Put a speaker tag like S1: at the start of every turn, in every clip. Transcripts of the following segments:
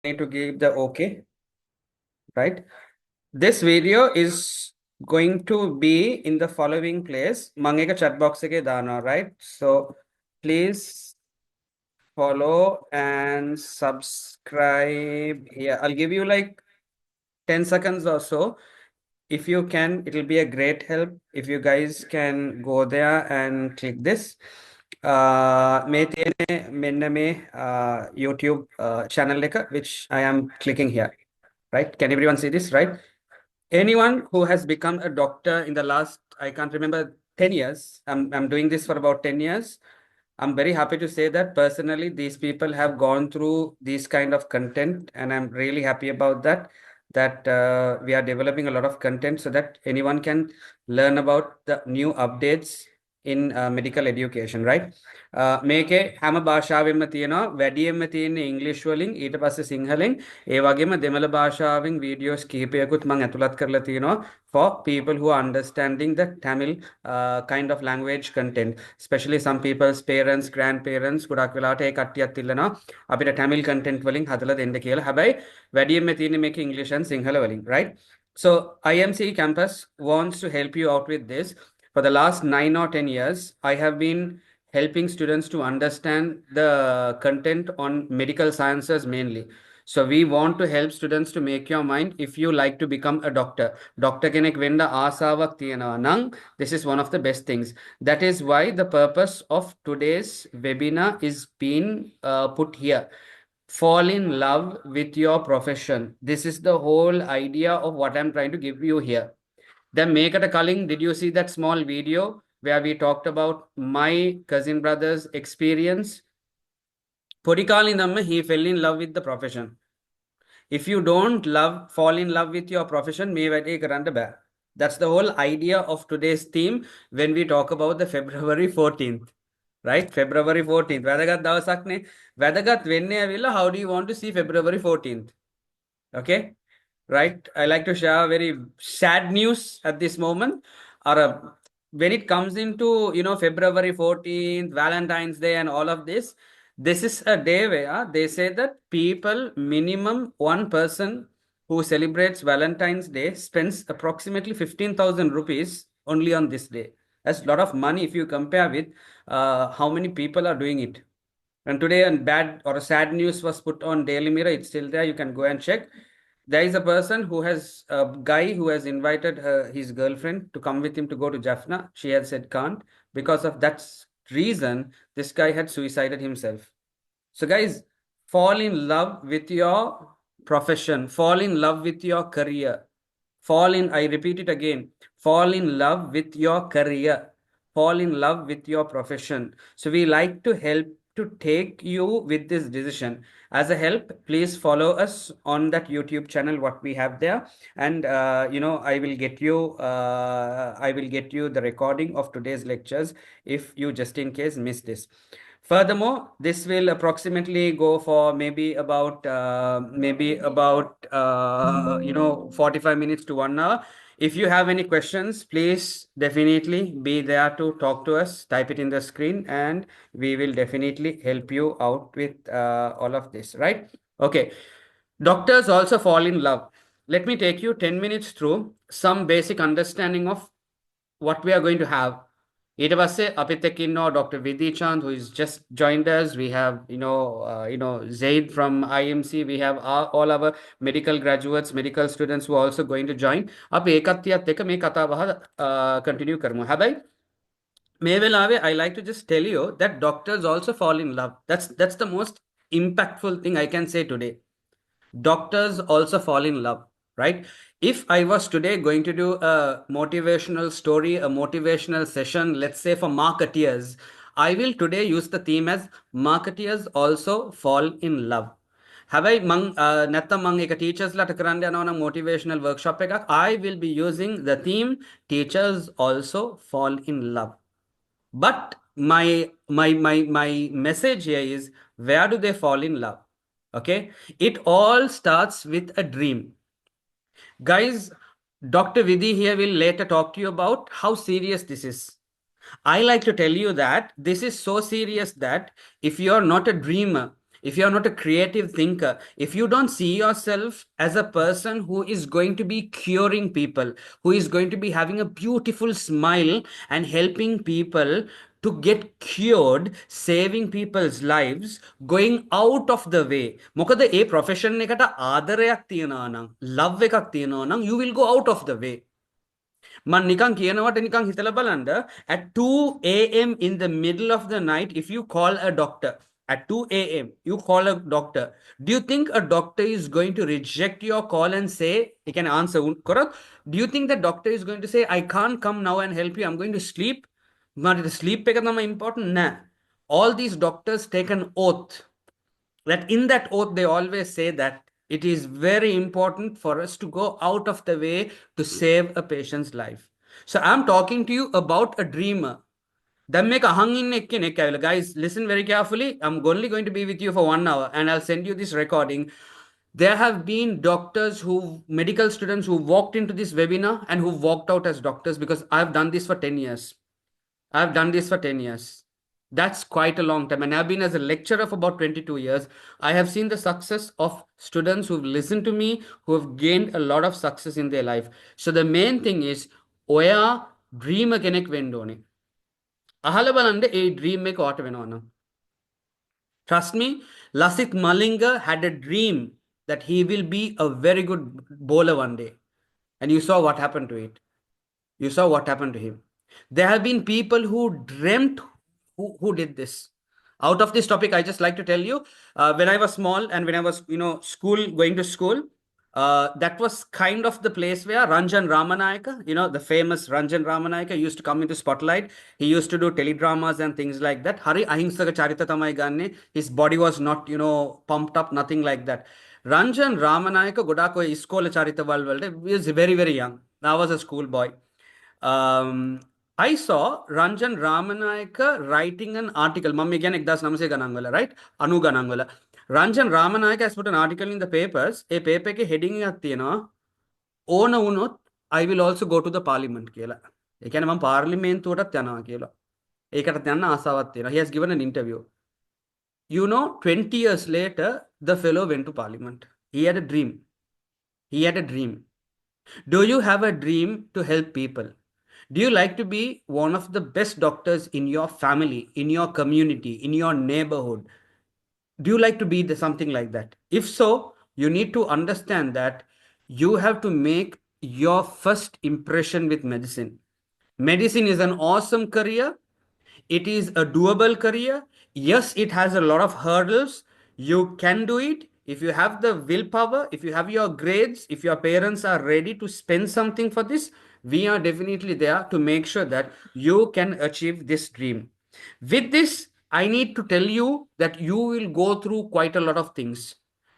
S1: need to give the okay, right? This video is going to be in the following place. Mangeka chat box ke dana, right? So please follow and subscribe here. I'll give you like 10 seconds or so. If you can, it'll be a great help if you guys can go there and click this. මේ තියෙන මෙන්න මේ YouTube channel එක which I am clicking here, right? Can everyone see this, right? Anyone who has become a doctor in the last, I can't remember, 10 years, I'm doing this for about 10 years. I'm very happy to say that personally, these people have gone through this kind of content, and I'm really happy about that. That we are developing a lot of content so that anyone can learn about the new updates in medical education, right? මේකේ හැම භාෂාවෙන්ම තියෙනවා වැඩියෙන්ම තියෙන්නේ ඉංග්‍රීසි වලින් ඊට පස්සේ සිංහලෙන් ඒ වගේම දෙමළ භාෂාවෙන් වීඩියෝස් කිහිපයකුත් මම ඇතුළත් කරලා තියෙනවා for people who are understanding the Tamil kind of language content, especially some people's parents, grandparents ගොඩක් වෙලාවට ඒ කට්ටියත් ඉල්ලනවා අපිට Tamil content වලින් හදලා දෙන්න කියලා. හැබැයි වැඩියෙන්ම තියෙන්නේ මේක English and සිංහල වලින්, right? So IMC campus wants to help you out with this. For the last 9 or 10 years, I have been helping students to understand the content on medical sciences mainly. So we want to help students to make your mind if you like to become a doctor. Doctor කෙනෙක් වෙන්න ආසාවක් තියෙනවා නම් this is one of the best things. That is why the purpose of today's webinar is being put here. Fall in love with your profession. This is the whole idea of what I'm trying to give you here. Then make it a culling. Did you see that small video where we talked about my cousin brother's experience? He fell in love with the profession. If you don't fall in love with your profession, that's the whole idea of today's theme when we talk about the February 14th. Right? February 14th. How do you want to see February 14th? Okay? Right? I like to share very sad news at this moment. Or when it comes into, February 14th, Valentine's Day and all of this, this is a day where they say that people, minimum one person who celebrates Valentine's Day spends approximately 15,000 rupees only on this day. That's a lot of money if you compare with how many people are doing it. And today, a bad or a sad news was put on Daily Mirror. It's still there. You can go and check. There is a person a guy who has invited his girlfriend to come with him to go to Jaffna. She had said can't. Because of that reason, this guy had suicided himself. So guys, fall in love with your profession. Fall in love with your career. I repeat it again, fall in love with your career. Fall in love with your profession. So we like to help to take you with this decision. As a help, please follow us on that YouTube channel what we have there, and I will get you the recording of today's lectures if you just in case miss this. Furthermore, this will approximately go for maybe about 45 minutes to 1 hour. If you have any questions, please definitely be there to talk to us. Type it in the screen, and we will definitely help you out with all of this, right? Okay. Doctors also fall in love. Let me take you 10 minutes through some basic understanding of what we are going to have. ඊට පස්සේ අපිත් එක්ක ඉන්නවා Dr. Vidhi Chand, who is just joined us. We have Zaid from IMC. We have all our medical graduates, medical students who are also going to join. අපි ඒකත්තියත් එක්ක මේ කතා බහ continue කරමු. හැබැයි මේ වෙලාවේ I like to just tell you that doctors also fall in love. That's the most impactful thing I can say today. Doctors also fall in love, right? If I was today going to do a motivational story, a motivational session, let's say for marketeers, I will today use the theme as marketeers also fall in love. හැබැයි නැත්තම් මං එක teachersලාට කරන්න යනවා නම් motivational workshop එකක්, I will be using the theme teachers also fall in love. But my message here is, where do they fall in love? Okay, it all starts with a dream. Guys, Dr. Vidhi here will later talk to you about how serious this is. I like to tell you that this is so serious that if you're not a dreamer, if you are not a creative thinker, if you don't see yourself as a person who is going to be curing people, who is going to be having a beautiful smile and helping people to get cured, saving people's lives, going out of the way. මොකද ඒ profession එකට ආදරයක් තියනවා නම්, love එකක් තියනවා නම්, you will go out of the way. මන් නිකන් කියනවට නිකන් හිතලා බලන්න, at 2 a.m. in the middle of the night, if you call a doctor at 2 a.m., you call a doctor, do you think a doctor is going to reject your call and say he can answer? Correct? Do you think the doctor is going to say, I can't come now and help you, I'm going to sleep? Not the sleep එක තමයි important. Nah, all these doctors take an oath, that in that oath they always say that it is very important for us to go out of the way to save a patient's life. So I'm talking to you about a dreamer. Guys, listen very carefully. I'm only going to be with you for 1 hour and I'll send you this recording. There have been doctors medical students who walked into this webinar and who walked out as doctors, because I've done this for 10 years. I've done this for 10 years. That's quite a long time. And I've been as a lecturer for about 22 years. I have seen the success of students who've listened to me, who have gained a lot of success in their life. So the main thing is, ඔයා dream කෙනෙක් වෙන්න ඕනේ. අහලා බලන්න ඒ dream එක ඔයාට වෙනවනම්. Trust me, Lasith Malinga had a dream that he will be a very good bowler one day. And you saw what happened to it. You saw what happened to him. There have been people who dreamt who did this. Out of this topic, I just like to tell you, when I was small and when I was, going to school, that was kind of the place where Ranjan Ramanayaka, the famous Ranjan Ramanayaka, used to come into spotlight. He used to do teledramas and things like that. Hari ahingsaka charita tamai ganne. His body was not, pumped up, nothing like that. Ranjan Ramanayaka godako iskola charita valde was very, very young. I was a school boy. I saw Ranjan Ramanayaka writing an article. Mummy again, ekdas namase ganangwala, right? Anu ganangwala. Ranjan Ramanayaka has put an article in the papers. A paper ke heading එකක් තියෙනවා. ඕන වුණොත් I will also go to the parliament කියලා. ඒ කියන්නේ මම පාර්ලිමේන්තුවටත් යනවා කියලා. ඒකටත් යන්න ආසාවක් තියෙනවා. He has given an interview. 20 years later, the fellow went to parliament. He had a dream. He had a dream. Do you have a dream to help people? Do you like to be one of the best doctors in your family, in your community, in your neighborhood? Do you like to be something like that? If so, you need to understand that you have to make your first impression with medicine. Medicine is an awesome career. It is a doable career. Yes, it has a lot of hurdles. You can do it. If you have the willpower, if you have your grades, if your parents are ready to spend something for this, we are definitely there to make sure that you can achieve this dream. With this, I need to tell you that you will go through quite a lot of things.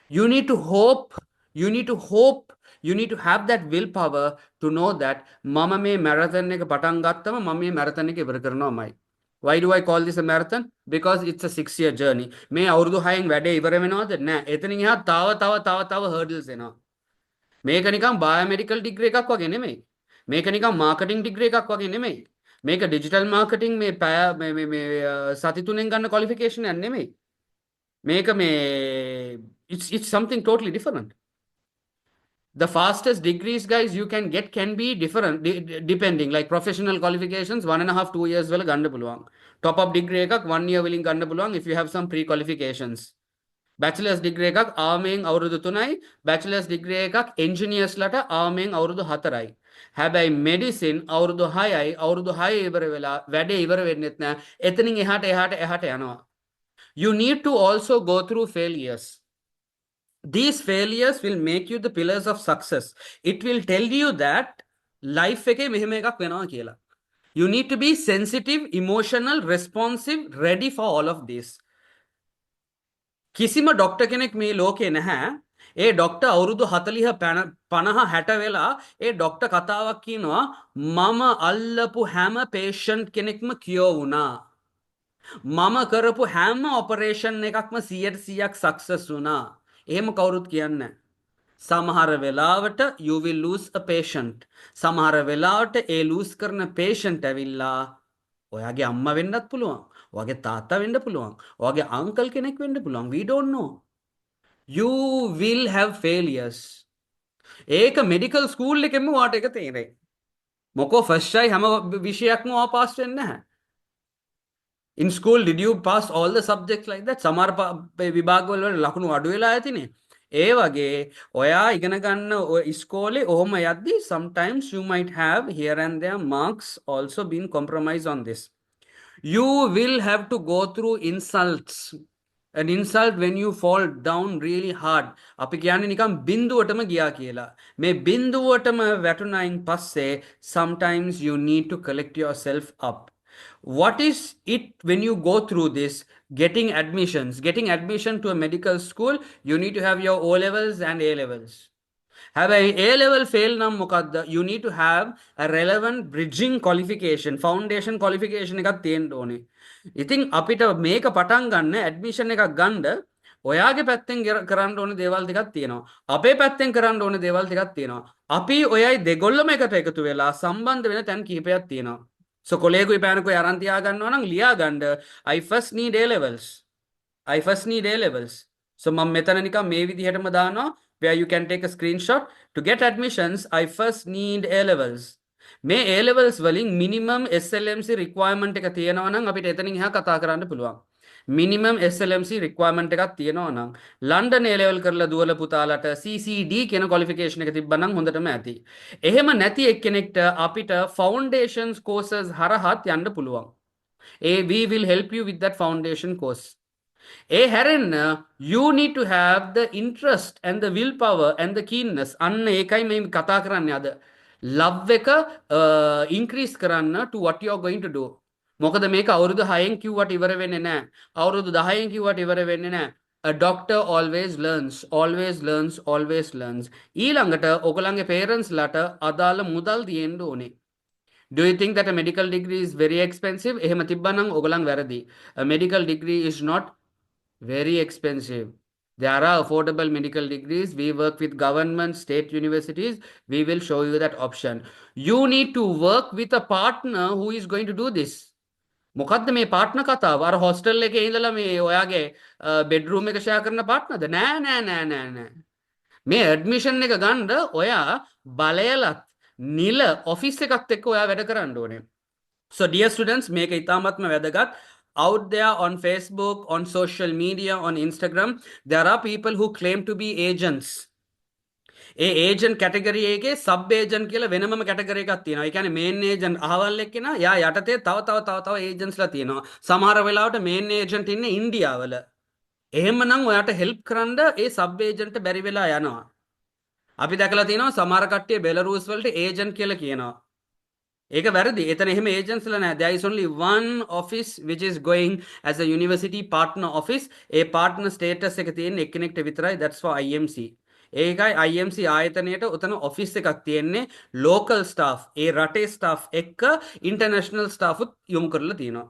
S1: You need to hope. You need to hope. You need to have that willpower to know that mama me marathon එක පටන් ගත්තම මම මේ marathon එක ඉවර කරනවාමයි. Why do I call this a marathon? Because it's a 6-year journey. මේ අවුරුදු 6න් වැඩේ ඉවර වෙනවද? නෑ. එතනින් එහා තව hurdles එනවා. මේක නිකන් biomedical degree එකක් වගේ නෙමෙයි. මේක නිකන් marketing degree එකක් වගේ නෙමෙයි. මේක digital marketing මේ සති 3ෙන් ගන්න qualification එකක් නෙමෙයි. මේක it's something totally different. The fastest degrees, guys, you can get can be different depending, like professional qualifications 1.5 2 years වල ගන්න පුළුවන්. Top up degree එකක් 1 year වලින් ගන්න පුළුවන් if you have some pre qualifications. Bachelor's degree එකක් ආමෙන් අවුරුදු 3යි, bachelor's degree එකක් engineers ලට ආමෙන් අවුරුදු 4යි. හැබැයි medicine අවුරුදු 6යි, අවුරුදු 6 ඉවර වෙලා වැඩේ ඉවර වෙන්නෙත් නෑ. එතනින් එහාට යනවා. You need to also go through failures. These failures will make you the pillars of success. It will tell you that life එකේ මෙහෙම එකක් වෙනවා කියලා. You need to be sensitive, emotional, responsive, ready for all of this. කිසිම doctor කෙනෙක් මේ ලෝකේ නැහැ. ඒ ඩොක්ටර් අවුරුදු 40 50 60 වෙලා ඒ ඩොක්ටර් කතාවක් කියනවා, මම අල්ලපු හැම patient කෙනෙක්ම කියෝ වුණා. මම කරපු හැම ඔපරේෂන් එකක්ම 100% සක්සස් වුණා. එහෙම කවුරුත් කියන්නේ නැහැ. සමහර වෙලාවට you will lose a patient. සමහර වෙලාවට ඒ lose කරන patient ඇවිල්ලා ඔයාගේ අම්මා වෙන්නත් පුළුවන්. ඔයාගේ තාත්තා වෙන්න පුළුවන්. ඔයාගේ අංකල් කෙනෙක් වෙන්න පුළුවන්. We don't know. You will have failures. ඒක මෙඩිකල් ස්කූල් එකෙම ඔයාට ඒක තේරෙයි. මොකෝ ෆස්ට් ට්‍රයි හැම විෂයක්ම ඔයා පාස් වෙන්නේ නැහැ. In school, did you pass all the subjects like that? සමහර විභාගවල ලකුණු අඩු වෙලා ඇතිනේ. ඒ වගේ ඔයා ඉගෙන ගන්න ඉස්කෝලේ ඔහොම යද්දි sometimes you might have here and there marks also been compromised on this. You will have to go through insults. An insult when you fall down really hard. අපි කියන්නේ නිකන් බිඳුවටම ගියා කියලා. මේ බිඳුවටම වැටුණයින් පස්සේ sometimes you need to collect yourself up. What is it when you go through this? Getting admission to a medical school, you need to have your O levels and A levels. හැබැයි A level fail නම් මොකද්ද? You need to have a relevant bridging qualification, foundation qualification එකක් තියෙන්න ඕනේ. ඉතින් අපිට මේක පටන් ගන්න ඇඩ්මිෂන් එකක් ගන්න ඔයාගේ පැත්තෙන් කරන්න ඕනේ දේවල් ටිකක් තියෙනවා. අපේ පැත්තෙන් කරන්න ඕනේ දේවල් ටිකක් තියෙනවා. අපි ඔයයි දෙගොල්ලම එකට එකතු වෙලා සම්බන්ධ වෙන තැන් කිහිපයක් තියෙනවා. So කොලේකුයි පෑනකුයි අරන් තියා ගන්නවා නම් ලියා ගන්න I first need A levels. So මම මෙතන නිකන් මේ විදිහටම දානවා where you can take a screenshot. To get admissions, I first need A levels. මේ A levels වලින් minimum SLMC requirement එක තියෙනවා නම් අපිට එතනින් එහා කතා කරන්න පුළුවන්. minimum SLMC requirement එකක් තියෙනවා නම් ලන්ඩන් A level කරලා දුවල පුතාලට CCD කියන qualification එක තිබ්බනම් හොඳටම ඇති. එහෙම නැති එක්කෙනෙක්ට අපිට foundations courses හරහත් යන්න පුළුවන්. We will help you with that foundation course. ඒ හැරෙන්න you need to have the interest and the willpower and the keenness. අන්න ඒකයි මේ කතා කරන්නේ අද. love එක increase කරන්න to what you are going to do. මොකද මේක අවුරුදු 6න් කිව්වට ඉවර වෙන්නේ නැහැ. අවුරුදු 10න් කිව්වට ඉවර වෙන්නේ නැහැ. A doctor always learns. ඊළඟට ඔයගලන්ගේ parents ලට අදාළ මුදල් දෙන්න ඕනේ. Do you think that a medical degree is very expensive? එහෙම තිබ්බනම් ඔයගලන් වැරදි. A medical degree is not very expensive. There are affordable medical degrees. We work with government, state universities. We will show you that option. You need to work with a partner who is going to do this. මොකද්ද මේ partner කතාව? අර hostel එකේ ඉඳලා මේ ඔයාගේ bedroom එක share කරන පාර්ට්නර්ද? නෑ. මේ ඇඩ්මිෂන් එක ගන්න ඔයා බලයලත් නිල ඔෆිස් එකත් එක්ක ඔයා වැඩ කරන්න ඕනේ. So dear students, මේක ඉතාමත්ම වැදගත්. Out there on Facebook, on social media, on Instagram, there are people who claim to be agents. A agent category එකේ සබ් ඒජන්ට් කියලා වෙනමම කැටගරි එකක් තියෙනවා. ඒ කියන්නේ මේන් ඒජන්ට් අහවල් එක්කෙනා යා යටතේ තව ඒජන්ට්ස්ලා තියෙනවා. සමහර වෙලාවට මේන් ඒජන්ට් ඉන්නේ ඉන්දියාවල. එහෙමනම් ඔයාට හෙල්ප් කරන්න ඒ සබ් ඒජන්ට් බැරි වෙලා යනවා. අපි දැකලා තියෙනවා සමහර කට්ටිය බෙලරුස් වලට ඒජන්ට් කියලා කියනවා. ඒක වැරදි. එතන එහෙම ඒජන්ට්ස්ලා නැහැ. There is only one office which is going as a university partner office. A partner status එක තියෙන එක්කෙනෙක්ට විතරයි. That's for IMC. ඒකයි IMC ආයතනයට උතන ඔෆිස් එකක් තියෙන්නේ local staff. ඒ රටේ staff එක්ක international staff උත් යොමු කරලා තියෙනවා.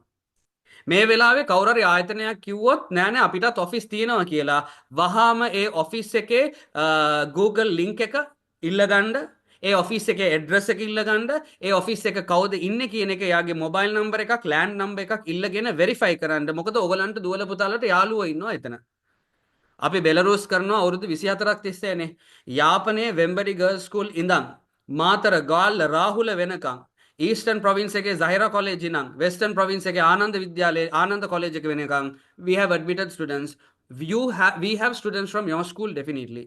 S1: මේ වෙලාවේ කවුරු හරි ආයතනයක් කිව්වොත් නෑ අපිටත් ඔෆිස් තියෙනවා කියලා වහාම ඒ ඔෆිස් එකේ Google link එක ඉල්ලගන්න ඒ ඔෆිස් එකේ ඇඩ්‍රස් එක ඉල්ලගන්න ඒ ඔෆිස් එක කවුද ඉන්නේ කියන එක යාගේ මොබයිල් නම්බර් එකක් ලෑන්ඩ් නම්බර් එකක් ඉල්ලගෙන වෙරිෆයි කරන්න. මොකද ඔයගලන්ට දුවල පුතාලට යාළුවෝ ඉන්නවා එතන. අපි බෙලරුස් කරනවා අවුරුදු 24ක් තිස්සේනේ. යාපනයේ වෙම්බඩි ගර්ල්ස් ස්කූල් ඉඳන් මාතර ගාල්ල රාහුල වෙනකන් ඊස්ටර්න් ප්‍රොවින්ස් එකේ සහිරා කොලෙජ් ඉඳන් වෙස්ටර්න් ප්‍රොවින්ස් එකේ ආනන්ද විද්‍යාලයේ ආනන්ද කොලෙජ් එක වෙනකන් we have admitted students. We have students from your school definitely.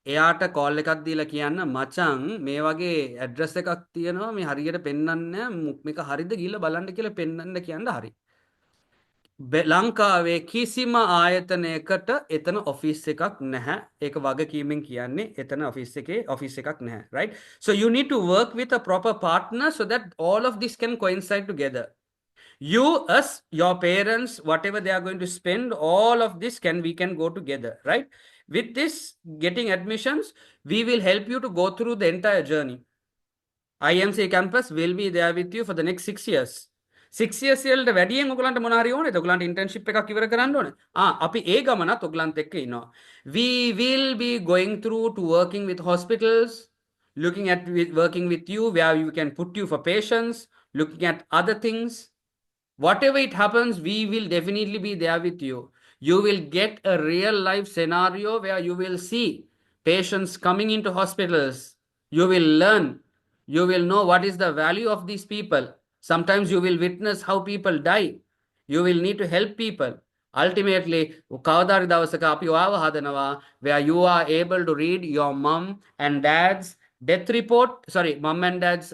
S1: එයාට කෝල් එකක් දීලා කියන්න මචං මේ වගේ ඇඩ්‍රස් එකක් තියෙනවා මේ හරියට පෙන්වන්නේ මේක හරියද ගිහලා බලන්න කියලා පෙන්වන්න කියන්න හරි. ලංකාවේ කිසිම ආයතනයකට එතන ඔෆිස් එකක් නැහැ. ඒක වගකීමෙන් කියන්නේ එතන ඔෆිස් එකක් නැහැ. Right? So you need to work with a proper partner so that all of this can coincide together. You, us, your parents, whatever they are going to spend, all of this we can go together. Right? With this getting admissions, we will help you to go through the entire journey. IMC campus will be there with you for the next 6 years. 6 years වලට වැඩියෙන් ඔයගලන්ට මොන හරි ඕනේද? ඔයගලන්ට internship එකක් ඉවර කරන්න ඕනේ. අපි ඒ ගමනත් ඔයගලන්ට එක්ක ඉන්නවා. We will be going through to working with hospitals, working with you where you can put you for patients, looking at other things. Whatever it happens, we will definitely be there with you. You will get a real life scenario where you will see patients coming into hospitals. You will learn. You will know what is the value of these people. Sometimes you will witness how people die. You will need to help people. Ultimately, කවදාරි දවසක අපි ඔයාව හදනවා where you are able to read your mom and dad's death report, sorry, mom and dad's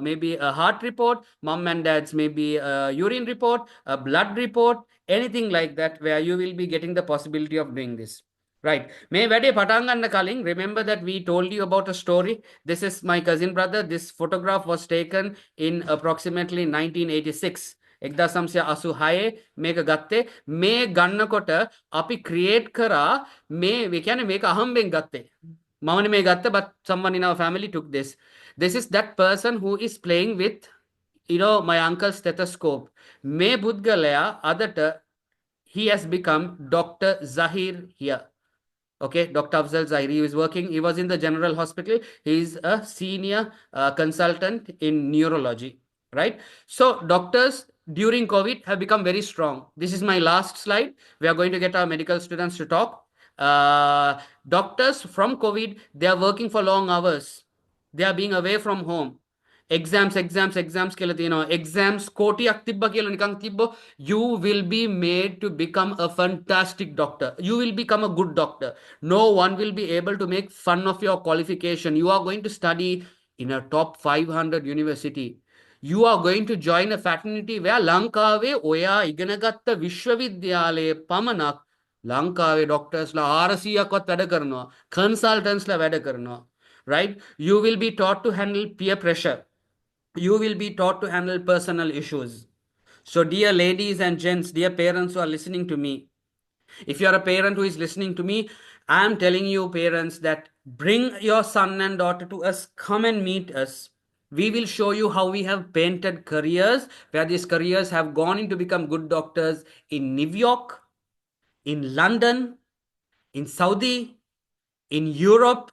S1: maybe a heart report, mom and dad's maybe a urine report, a blood report, anything like that, where you will be getting the possibility of doing this. Right. May වැඩේ පටන් ගන්න කලින්, remember that we told you about a story. This is my cousin brother. This photograph was taken in approximately 1986. 1986 මේක ගත්තේ. මේ ගන්නකොට අපි create කරා මේ කියන්නේ මේක අහම්බෙන් ගත්තේ. මමනේ මේ ගත්ත, but someone in our family took this. This is that person who is playing with, my uncle's stethoscope. මේ පුද්ගලයා අදට he has become Dr. Zahir here. Okay, Dr. Afzal Zahir, he was in the general hospital. He is a senior consultant in neurology, right? So doctors during COVID have become very strong. This is my last slide. We are going to get our medical students to talk. Doctors from COVID, they are working for long hours. They are being away from home. Exams කියලා තියෙනවා. Exams කෝටියක් තිබ්බ කියලා නිකන් තිබ්බ. You will be made to become a fantastic doctor. You will become a good doctor. No one will be able to make fun of your qualification. You are going to study in a top 500 university. You are going to join a fraternity where ලංකාවේ ඔයා ඉගෙනගත්ත විශ්වවිද්‍යාලයේ පමණක් ලංකාවේ doctorsලා 400ක්වත් වැඩ කරනවා. Consultantsලා වැඩ කරනවා. Right? You will be taught to handle peer pressure. You will be taught to handle personal issues. So dear ladies and gents, dear parents who are listening to me, if you are a parent who is listening to me, I am telling you parents that bring your son and daughter to us, come and meet us. We will show you how we have painted careers, where these careers have gone into become good doctors in New York, in London, in Saudi, in Europe,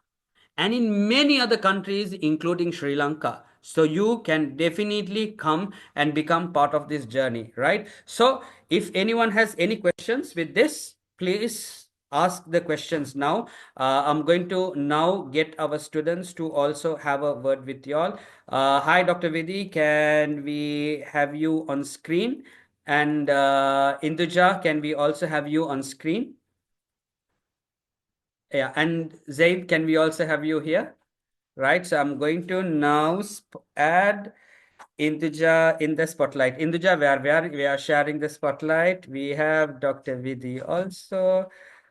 S1: and in many other countries, including Sri Lanka. So you can definitely come and become part of this journey, right? So if anyone has any questions with this, please ask the questions now. I'm going to now get our students to also have a word with you all. Hi, Dr. Vidhi, can we have you on screen? And Induja, can we also have you on screen? Yeah, and Zaid, can we also have you here? Right, so I'm going to now add Induja in the spotlight. Induja, where we are sharing the spotlight. We have Dr. Vidhi also.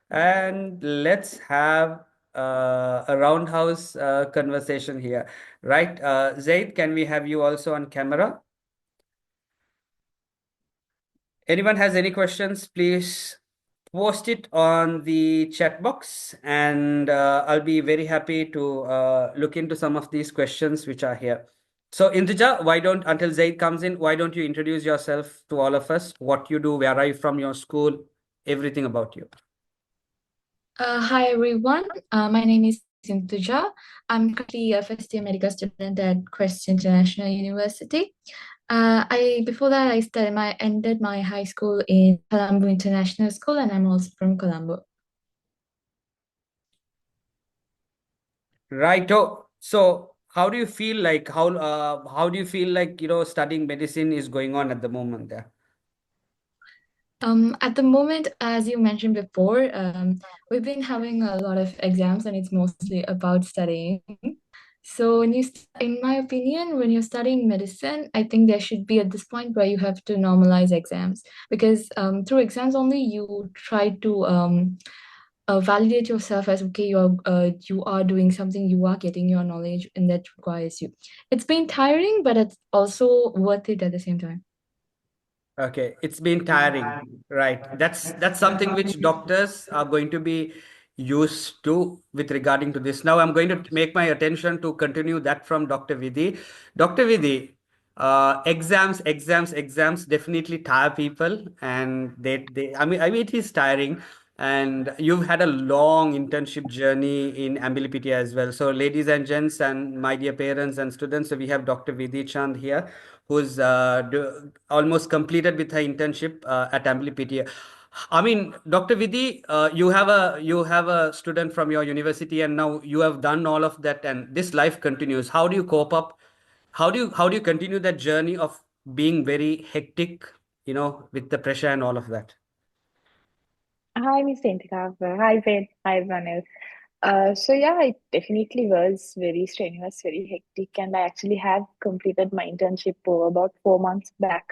S1: And let's have a roundhouse conversation here. Right, Zaid, can we have you also on camera? Anyone has any questions, please post it on the chat box, and I'll be very happy to look into some of these questions which are here. So Induja, until Zaid comes in, why don't you introduce yourself to all of us? What you do, where are you from, your school, everything about you.
S2: Hi everyone, my name is Induja. I'm currently a first year medical student at Quest International University. Before that I ended my high school in Colombo International School, and I'm also from Colombo.
S1: Right. Oh, so how do you feel like studying medicine is going on at the moment there?
S2: At the moment, as you mentioned before, we've been having a lot of exams, and it's mostly about studying. So in my opinion, when you're studying medicine, I think there should be at this point where you have to normalize exams, because through exams only you try to validate yourself as, okay, you are doing something, you are getting your knowledge, and that requires you. It's been tiring, but it's also worth it at the same time.
S1: Okay, it's been tiring, right? That's something which doctors are going to be used to with regarding to this. Now I'm going to make my attention to continue that from Dr. Vidhi. Dr. Vidhi, exams definitely tire people, and I mean it is tiring. And you've had a long internship journey in Amblypedia as well. So, ladies and gents, and my dear parents and students, so we have Dr. Vidhi Chand here, who's almost completed with her internship at Amblypedia. I mean, Dr. Vidhi, you have a student from your university, and now you have done all of that, and this life continues. How do you cope up? How do you continue that journey of being very hectic, with the pressure and all of that?
S3: Hi, Miss Intika. Hi, Ben. Hi, everyone else. So yeah, it definitely was very strenuous, very hectic, and I actually have completed my internship over about 4 months back.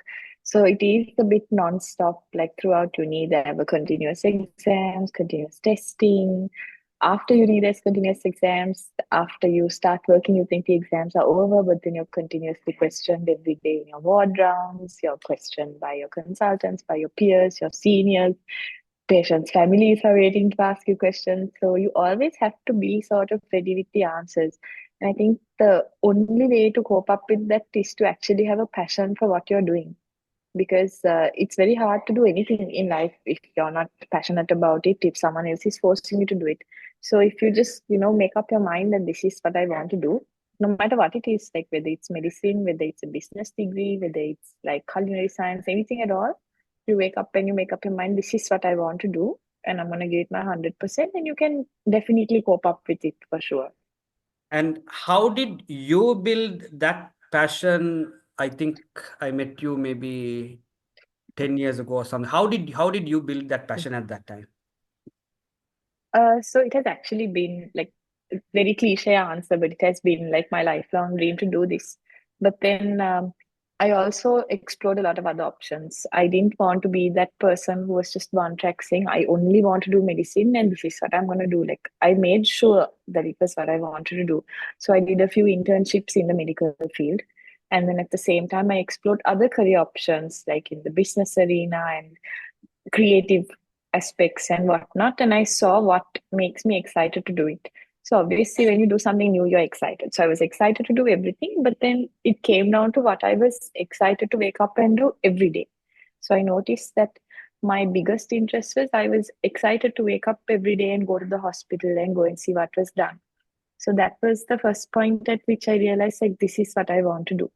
S3: So it is a bit non-stop, like throughout uni, there were continuous exams, continuous testing. After uni, there's continuous exams. After you start working, you think the exams are over, but then you're continuously questioned every day in your ward rounds. You're questioned by your consultants, by your peers, your seniors. Patients' families are waiting to ask you questions. So you always have to be sort of ready with the answers. And I think the only way to cope up with that is to actually have a passion for what you're doing. Because it's very hard to do anything in life if you're not passionate about it, if someone else is forcing you to do it. So if you just, make up your mind that this is what I want to do, no matter what it is, like whether it's medicine, whether it's a business degree, whether it's like culinary science, anything at all, you wake up and you make up your mind, this is what I want to do, and I'm going to give it my 100%, and you can definitely cope up with it for sure.
S1: And how did you build that passion? I think I met you maybe 10 years ago or something. How did you build that passion at that time?
S3: So it has actually been like a very cliche answer, but it has been like my lifelong dream to do this. But then I also explored a lot of other options. I didn't want to be that person who was just one track saying, I only want to do medicine and this is what I'm going to do. Like I made sure that it was what I wanted to do. So I did a few internships in the medical field. And then at the same time, I explored other career options like in the business arena and creative aspects and whatnot. And I saw what makes me excited to do it. So obviously, when you do something new, you're excited. So I was excited to do everything, but then it came down to what I was excited to wake up and do every day. So I noticed that my biggest interest was I was excited to wake up every day and go to the hospital and go and see what was done. So that was the first point at which I realized like this is what I want to do.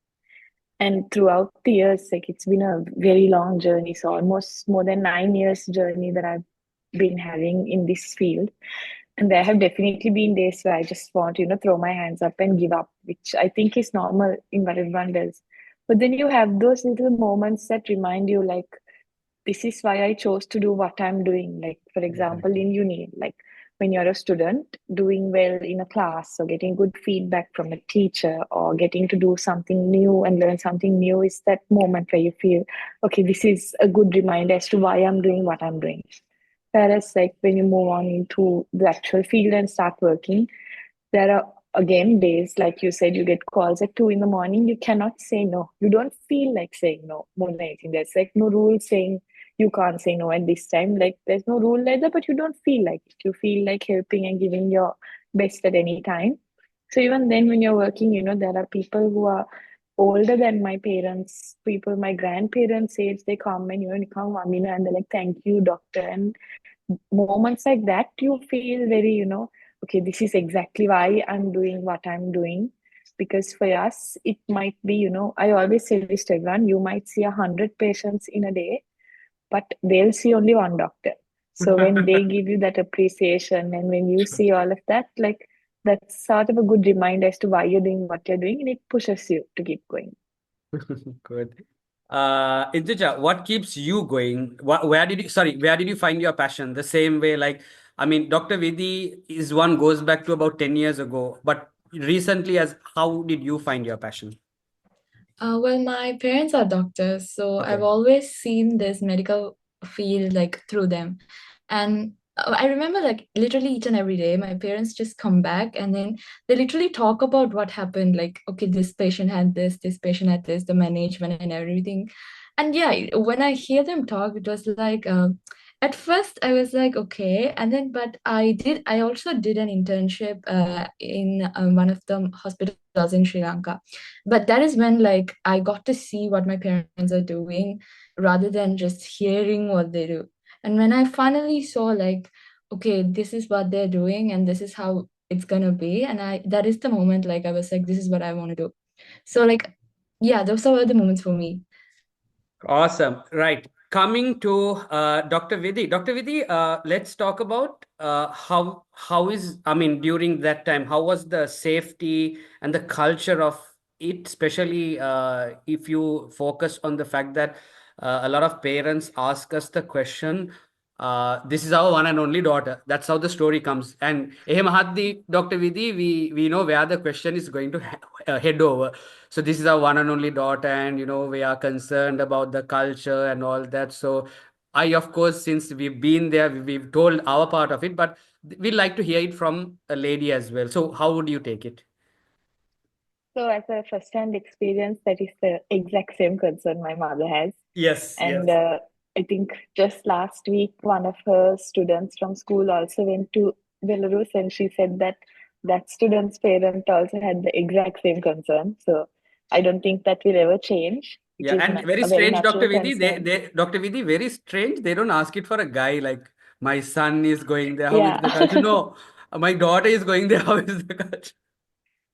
S3: And throughout the years, like it's been a very long journey. So almost more than 9 years journey that I've been having in this field. And there have definitely been days where I just want to, throw my hands up and give up, which I think is normal in what everyone does. But then you have those little moments that remind you, like, this is why I chose to do what I'm doing. Like, for example, in uni, like when you're a student doing well in a class or getting good feedback from a teacher or getting to do something new and learn something new is that moment where you feel, okay, this is a good reminder as to why I'm doing what I'm doing. Whereas, like when you move on into the actual field and start working, there are again days, like you said, you get calls at 2 in the morning. You cannot say no. You don't feel like saying no more than anything. There's like no rule saying you can't say no at this time. Like there's no rule like that, but you don't feel like it. You feel like helping and giving your best at any time. So even then, when you're working, there are people who are older than my parents, people my grandparents' age. They come and come, Amina, and they're like, "Thank you, doctor." And moments like that, you feel very, okay, this is exactly why I'm doing what I'm doing. Because for us, it might be, I always say this to everyone, you might see 100 patients in a day, but they'll see only one doctor. So when they give you that appreciation and when you see all of that, like that's sort of a good reminder as to why you're doing what you're doing, and it pushes you to keep going.
S1: Good. Indija, what keeps you going? Where did you find your passion? The same way, like, I mean, Dr. Vidhi is one goes back to about 10 years ago, but recently, how did you find your passion?
S2: Well, my parents are doctors, so I've
S1: Okay.
S2: always seen this medical field like through them. And I remember like literally each and every day, my parents just come back and then they literally talk about what happened. Like, okay, this patient had this patient had this, the management and everything. And yeah, when I hear them talk, it was like, at first I was like, okay. And then, but I also did an internship in one of the hospitals in Sri Lanka. But that is when like I got to see what my parents are doing rather than just hearing what they do. And when I finally saw like, okay, this is what they're doing and this is how it's gonna be, and that is the moment like I was like, this is what I want to do. So like, yeah, those are the moments for me.
S1: Awesome. Right. Coming to Dr. Vidhi. Dr. Vidhi, let's talk about how is, I mean, during that time, how was the safety and the culture of it, especially if you focus on the fact that a lot of parents ask us the question, this is our one and only daughter. That's how the story comes. And Mahadi, Dr. Vidhi, we know where the question is going to head over. So this is our one and only daughter, and we are concerned about the culture and all that. So I, of course, since we've been there, we've told our part of it, but we'd like to hear it from a lady as well. So how would you take it?
S3: So, as a first-hand experience, that is the exact same concern my mother has.
S1: Yes,
S3: And
S1: yes.
S3: I think just last week, one of her students from school also went to Belarus, and she said that that student's parent also had the exact same concern. So I don't think that will ever change. It
S1: Yeah,
S3: is
S1: and very
S3: a very
S1: strange, Dr.
S3: natural
S1: Vidhi.
S3: concern.
S1: Dr. Vidhi, very strange. They don't ask it for a guy like my son is going there. How is
S3: Yeah.
S1: the culture? No, my daughter is going there. How is the culture?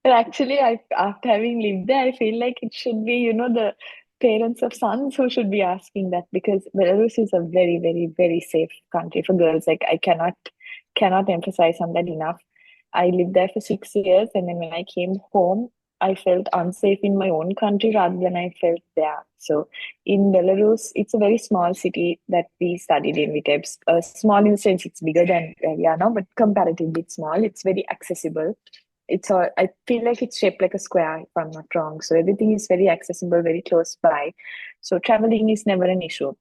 S3: But actually, after having lived there, I feel like it should be, the parents of sons who should be asking that, because Belarus is a very, very, very safe country for girls. Like, I cannot emphasize on that enough. I lived there for 6 years, and then when I came home, I felt unsafe in my own country rather than I felt there. So in Belarus, it's a very small city that we studied in Vitebsk. Small in the sense it's bigger than where we are now, but comparatively small. It's very accessible. It's all, I feel like it's shaped like a square, if I'm not wrong. So everything is very accessible, very close by. So traveling is never an issue.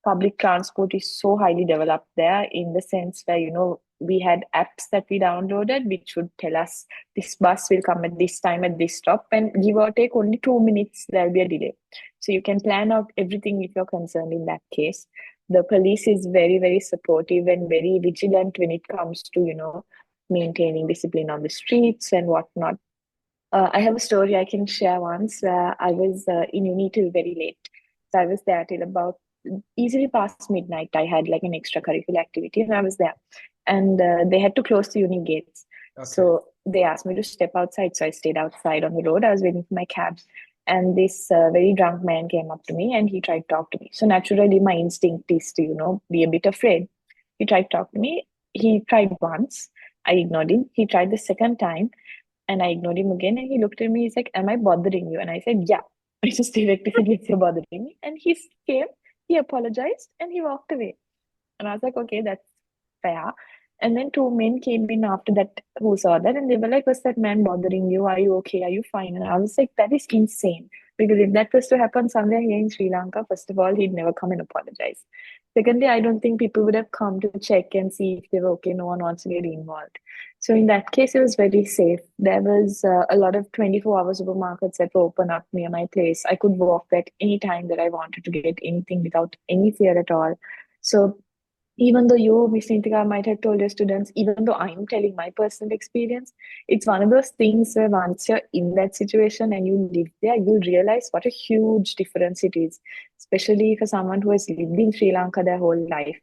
S3: Public transport is so highly developed there, in the sense where, we had apps that we downloaded which would tell us this bus will come at this time at this stop, and give or take only 2 minutes there'll be a delay. So you can plan out everything if you're concerned in that case. The police is very, very supportive and very vigilant when it comes to, maintaining discipline on the streets and whatnot. I have a story I can share once where I was in uni till very late. So I was there till about easily past midnight. I had like an extracurricular activity and I was there. And they had to close the uni gates.
S1: Okay.
S3: So they asked me to step outside. So I stayed outside on the road. I was waiting for my cab. And this very drunk man came up to me and he tried to talk to me. So naturally, my instinct is to, be a bit afraid. He tried to talk to me. He tried once. I ignored him. He tried the second time and I ignored him again. And he looked at me. He's like, "Am I bothering you?" And I said, "Yeah." I just directly said, "Yes, you're bothering me." And he came, he apologized, and he walked away. And I was like, "Okay, that's fair." And then two men came in after that who saw that, and they were like, "Was that man bothering you? Are you okay? Are you fine?" And I was like, "That is insane." Because if that was to happen somewhere here in Sri Lanka, first of all, he'd never come and apologize. Secondly, I don't think people would have come to check and see if they were okay. No one wants to get involved. So in that case, it was very safe. There was a lot of 24-hour supermarkets that were open up near my place. I could walk back any time that I wanted to get anything without any fear at all. So even though you, Miss Nintika, might have told your students, even though I'm telling my personal experience, it's one of those things where once you're in that situation and you live there, you'll realize what a huge difference it is, especially for someone who has lived in Sri Lanka their whole life.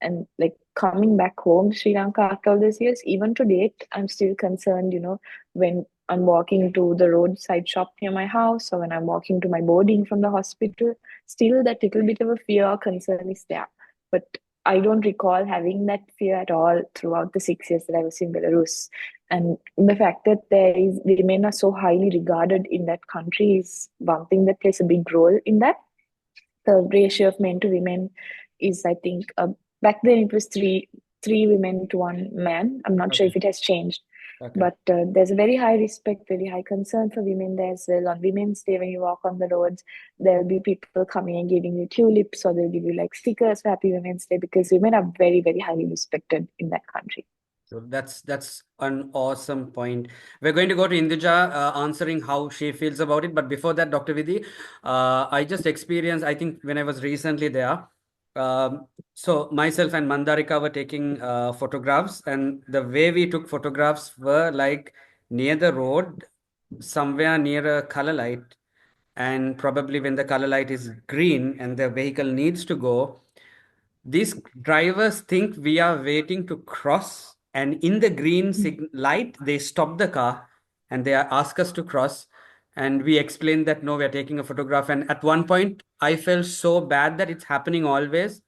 S3: And like coming back home to Sri Lanka after all these years, even to date, I'm still concerned, when I'm walking to the roadside shop near my house or when I'm walking to my boarding from the hospital, still that little bit of a fear or concern is there. But I don't recall having that fear at all throughout the 6 years that I was in Belarus. And the fact that women are so highly regarded in that country is one thing that plays a big role in that. The ratio of men to women is, I think, back then it was three women to one man. I'm not sure
S1: Okay.
S3: if it has changed.
S1: Okay.
S3: But there's a very high respect, very high concern for women there as well. On Women's Day, when you walk on the roads, there'll be people coming and giving you tulips, or they'll give you like stickers for Happy Women's Day, because women are very, very highly respected in that country.
S1: So that's an awesome point. We're going to go to Induja answering how she feels about it. But before that, Dr. Vidhi, I just experienced, I think when I was recently there, so myself and Mandarika were taking photographs, and the way we took photographs were like near the road, somewhere near a color light. And probably when the color light is green and the vehicle needs to go, These drivers think we are waiting to cross, and in the green light, they stop the car and they ask us to cross. And we explain that no, we are taking a photograph. And at one point, I felt so bad that it's happening always.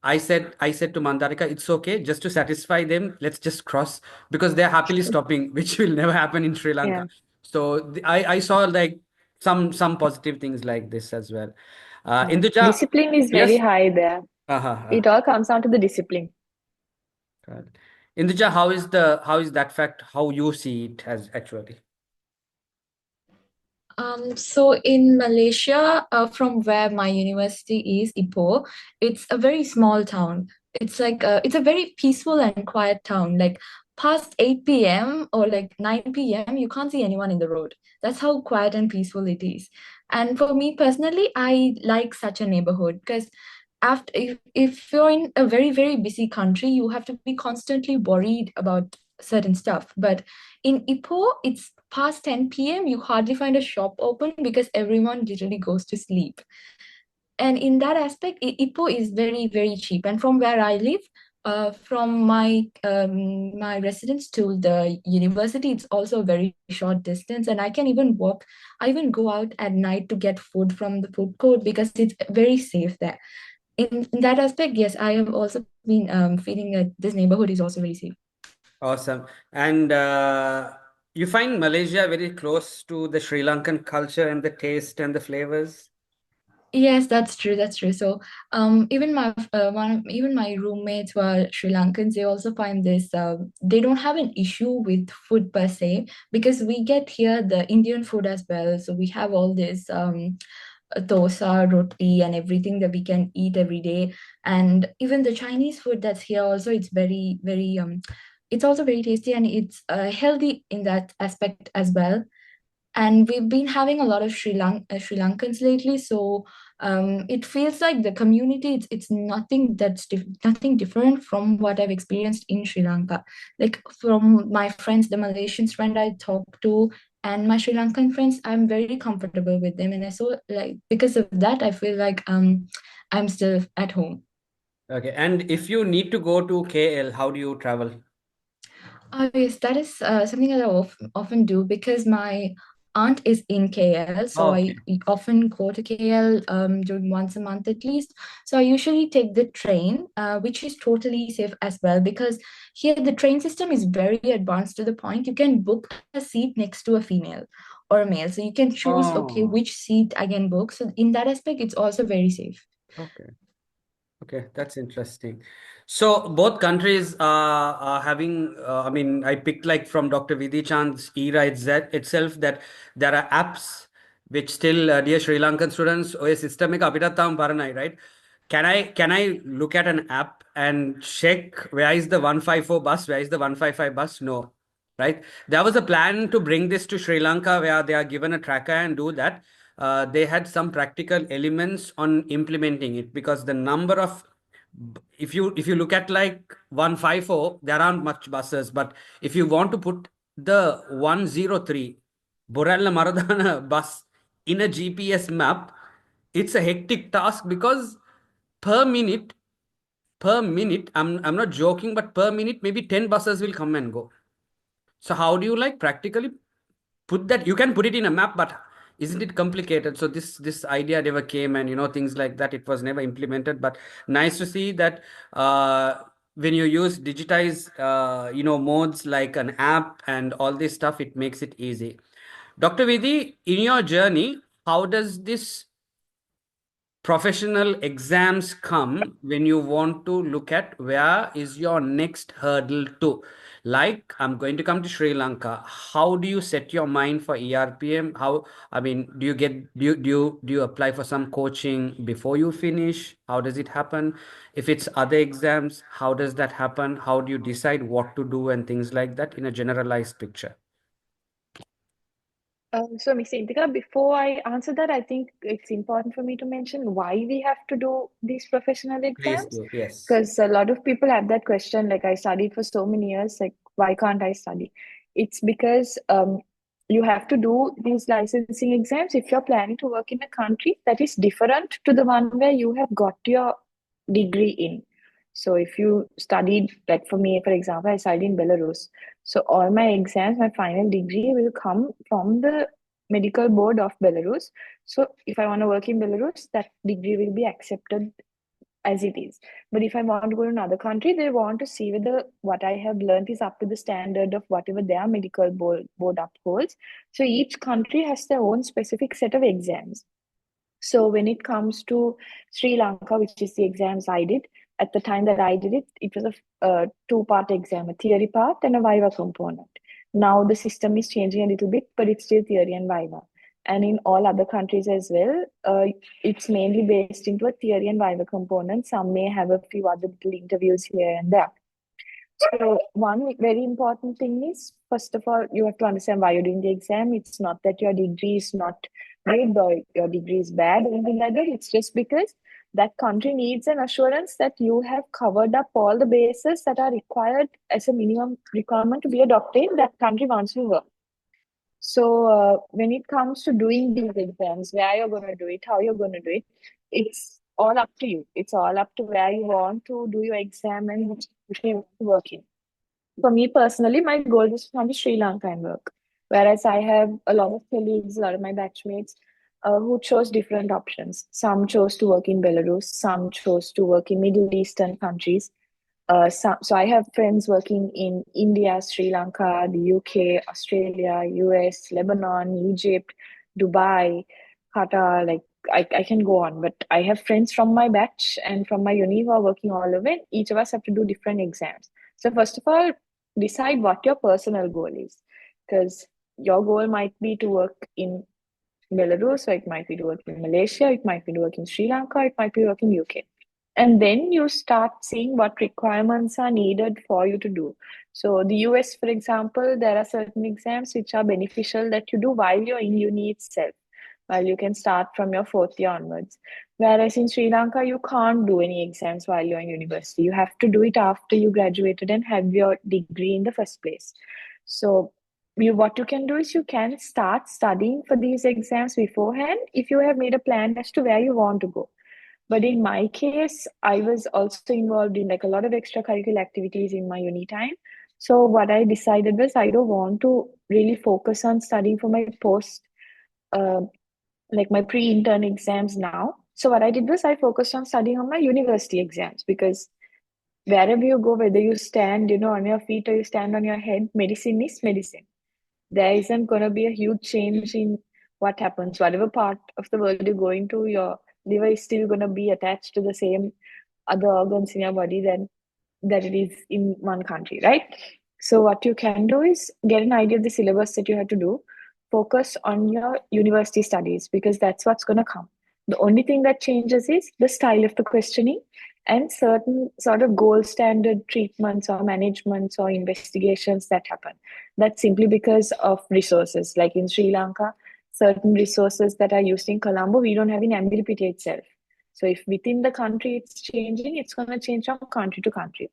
S1: I said to Mandarika, it's okay, just to satisfy them, let's just cross because they're happily stopping, which will never happen in Sri
S3: Yeah.
S1: Lanka. So I saw like some positive things like this as well. Induja,
S3: Discipline is very
S1: yes.
S3: high there.
S1: Uh-huh.
S3: It all comes down to the discipline.
S1: Got it. Induja, how is that fact, how you see it as actually?
S2: So in Malaysia, from where my university is, Ipoh, it's a very small town. It's a very peaceful and quiet town. Like past 8 p.m. or like 9 p.m., you can't see anyone in the road. That's how quiet and peaceful it is. And for me personally, I like such a neighborhood because if you're in a very, very busy country, you have to be constantly worried about certain stuff. But in Ipoh, it's past 10 p.m., you hardly find a shop open because everyone literally goes to sleep. And in that aspect, Ipoh is very, very cheap. And from where I live, from my residence to the university, it's also a very short distance. And I can even walk. I even go out at night to get food from the food court because it's very safe there. In that aspect, yes, I have also been feeling that this neighborhood is also very safe.
S1: Awesome. And you find Malaysia very close to the Sri Lankan culture and the taste and the flavors?
S2: Yes, that's true. That's true. So, even my roommates who are Sri Lankans, they also find this. They don't have an issue with food per se because we get here the Indian food as well. So we have all this dosa, roti, and everything that we can eat every day. And even the Chinese food that's here also, it's very, very it's also very tasty and it's healthy in that aspect as well. And we've been having a lot of Sri Lankans lately, so it feels like the community it's nothing nothing different from what I've experienced in Sri Lanka. Like from my friends, the Malaysian friend I talked to, and my Sri Lankan friends, I'm very comfortable with them, and I so like because of that, I feel like I'm still at home.
S1: Okay. And if you need to go to KL, how do you travel?
S2: Yes, that is something that I often do because my aunt is in KL, so
S1: Oh,
S2: I
S1: okay.
S2: often go to KL during once a month at least. So I usually take the train, which is totally safe as well because here the train system is very advanced to the point you can book a seat next to a female or a male. So you can choose, okay,
S1: Oh,
S2: which seat I can book. So in that aspect, it's also very safe.
S1: okay. Okay, that's interesting. So both countries are having, I mean, I picked like from Dr. Vidhi Chand's era itself that there are apps which still, dear Sri Lankan students, ඔය system එක අපිටත් තාම පරණයි, right? Can I look at an app and check where is the 154 bus, where is the 155 bus? No, right? There was a plan to bring this to Sri Lanka where they are given a tracker and do that. They had some practical elements on implementing it because the number of if you look at like 154 there aren't much buses, but if you want to put the 103 Borella Maradana bus in a GPS map, it's a hectic task because per minute I'm not joking, but per minute maybe 10 buses will come and go. So how do you like practically put that? You can put it in a map, but isn't it complicated? So this idea never came, and things like that, it was never implemented. But nice to see that when you use digitize modes like an app and all this stuff, it makes it easy. Dr. Vidhi, in your journey, how does this professional exams come when you want to look at where is your next hurdle to? Like, I'm going to come to Sri Lanka. How do you set your mind for ERPM? How, I mean, do you apply for some coaching before you finish? How does it happen? If it's other exams, how does that happen? How do you decide what to do and things like that in a generalized picture?
S3: So, Miss Indika, before I answer that, I think it's important for me to mention why we have to do these professional
S1: Please
S3: exams.
S1: do. Yes.
S3: Because a lot of people have that question, like I studied for so many years, like why can't I study? It's because you have to do these licensing exams if you're planning to work in a country that is different to the one where you have got your degree in. So if you studied, like for me, for example, I studied in Belarus. So all my exams, my final degree will come from the medical board of Belarus. So if I want to work in Belarus, that degree will be accepted as it is. But if I want to go to another country, they want to see whether what I have learned is up to the standard of whatever their medical board upholds. So each country has their own specific set of exams. So when it comes to Sri Lanka, which is the exams I did, at the time that I did it, it was a two-part exam, a theory part and a Viva component. Now the system is changing a little bit, but it's still theory and Viva. And in all other countries as well, it's mainly based into a theory and Viva component. Some may have a few other little interviews here and there. So one very important thing is, first of all, you have to understand why you're doing the exam. It's not that your degree is not good or your degree is bad or anything like that. It's just because that country needs an assurance that you have covered up all the bases that are required as a minimum requirement to be a doctor in that country once you work. So when it comes to doing these exams, where you're going to do it, how you're going to do it, it's all up to you. It's all up to where you want to do your exam and which country you want to work in. For me personally, my goal is to come to Sri Lanka and work. Whereas I have a lot of colleagues, a lot of my batchmates who chose different options. Some chose to work in Belarus, some chose to work in Middle Eastern countries. So I have friends working in India, Sri Lanka, the UK, Australia, US, Lebanon, Egypt, Dubai, Qatar. Like I can go on, but I have friends from my batch and from my uni who are working all over. Each of us have to do different exams. So first of all, decide what your personal goal is, because your goal might be to work in Belarus, or it might be to work in Malaysia, it might be to work in Sri Lanka, it might be to work in UK. And then you start seeing what requirements are needed for you to do. So the US, for example, there are certain exams which are beneficial that you do while you're in uni itself, while you can start from your fourth year onwards. Whereas in Sri Lanka, you can't do any exams while you're in university. You have to do it after you graduated and have your degree in the first place. So what you can do is you can start studying for these exams beforehand if you have made a plan as to where you want to go. But in my case, I was also involved in like a lot of extracurricular activities in my uni time. So what I decided was I don't want to really focus on studying for my uh, like my pre-intern exams now. So what I did was I focused on studying on my university exams, because wherever you go, whether you stand, on your feet or you stand on your head, medicine is medicine. There isn't going to be a huge change in what happens. Whatever part of the world you're going to, your liver is still going to be attached to the same other organs in your body that it is in one country, right? So what you can do is get an idea of the syllabus that you have to do, focus on your university studies, because that's what's going to come. The only thing that changes is the style of the questioning and certain sort of gold standard treatments or managements or investigations that happen. That's simply because of resources. Like in Sri Lanka, certain resources that are used in Colombo, we don't have in Ambiripiti itself. So if within the country it's changing, it's going to change from country to country.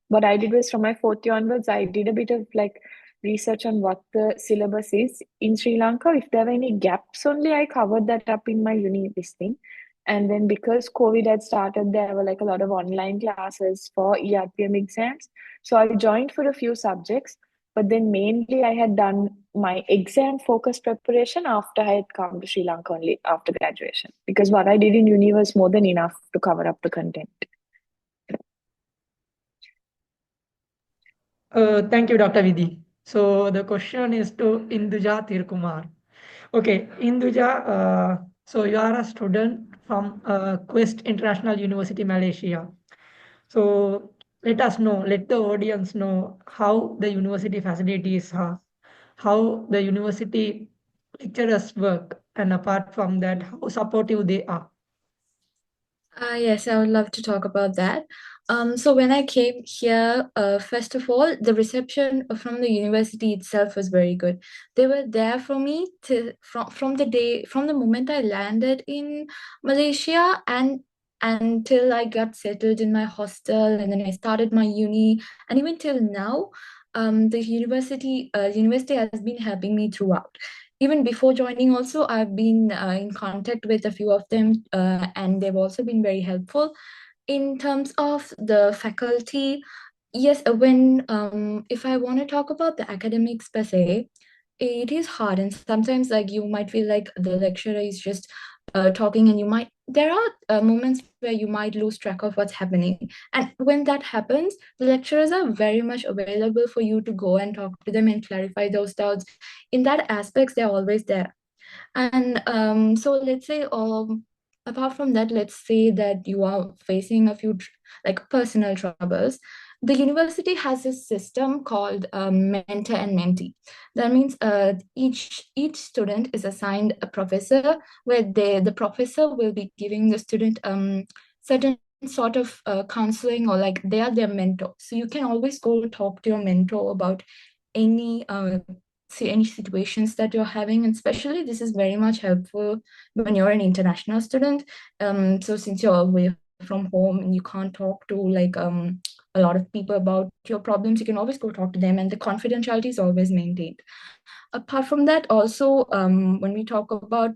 S3: What I did was from my fourth year onwards, I did a bit of like research on what the syllabus is in Sri Lanka. If there were any gaps only, I covered that up in my uni this thing. And then because COVID had started, there were like a lot of online classes for ERPM exams. So I joined for a few subjects, but then mainly I had done my exam focused preparation after I had come to Sri Lanka only after graduation, because what I did in uni was more than enough to cover up the content.
S4: Thank you, Dr. Vidhi. So the question is to Induja Tirkumar. Okay, Induja, so you are a student from Quest International University, Malaysia. So let the audience know how the university facilities are, how the university lecturers work, and apart from that, how supportive they are.
S2: Yes, I would love to talk about that. So when I came here, first of all, the reception from the university itself was very good. They were there for me from the moment I landed in Malaysia and until I got settled in my hostel, and then I started my uni, and even till now, the university has been helping me throughout. Even before joining also, I've been in contact with a few of them, and they've also been very helpful In terms of the faculty, yes, when if I want to talk about the academics per se, it is hard, and sometimes like you might feel like the lecturer is just talking, and there are moments where you might lose track of what's happening. And when that happens, the lecturers are very much available for you to go and talk to them and clarify those doubts. In that aspects, they're always there. And so let's say, apart from that, let's say that you are facing a few like personal troubles. The university has a system called mentor and mentee. That means each student is assigned a professor, where the professor will be giving the student certain sort of counseling, or like they are their mentor. So you can always go talk to your mentor about any see any situations that you're having, and especially this is very much helpful when you're an international student. So since you're away from home and you can't talk to like a lot of people about your problems, you can always go talk to them, and the confidentiality is always maintained. Apart from that, also when we talk about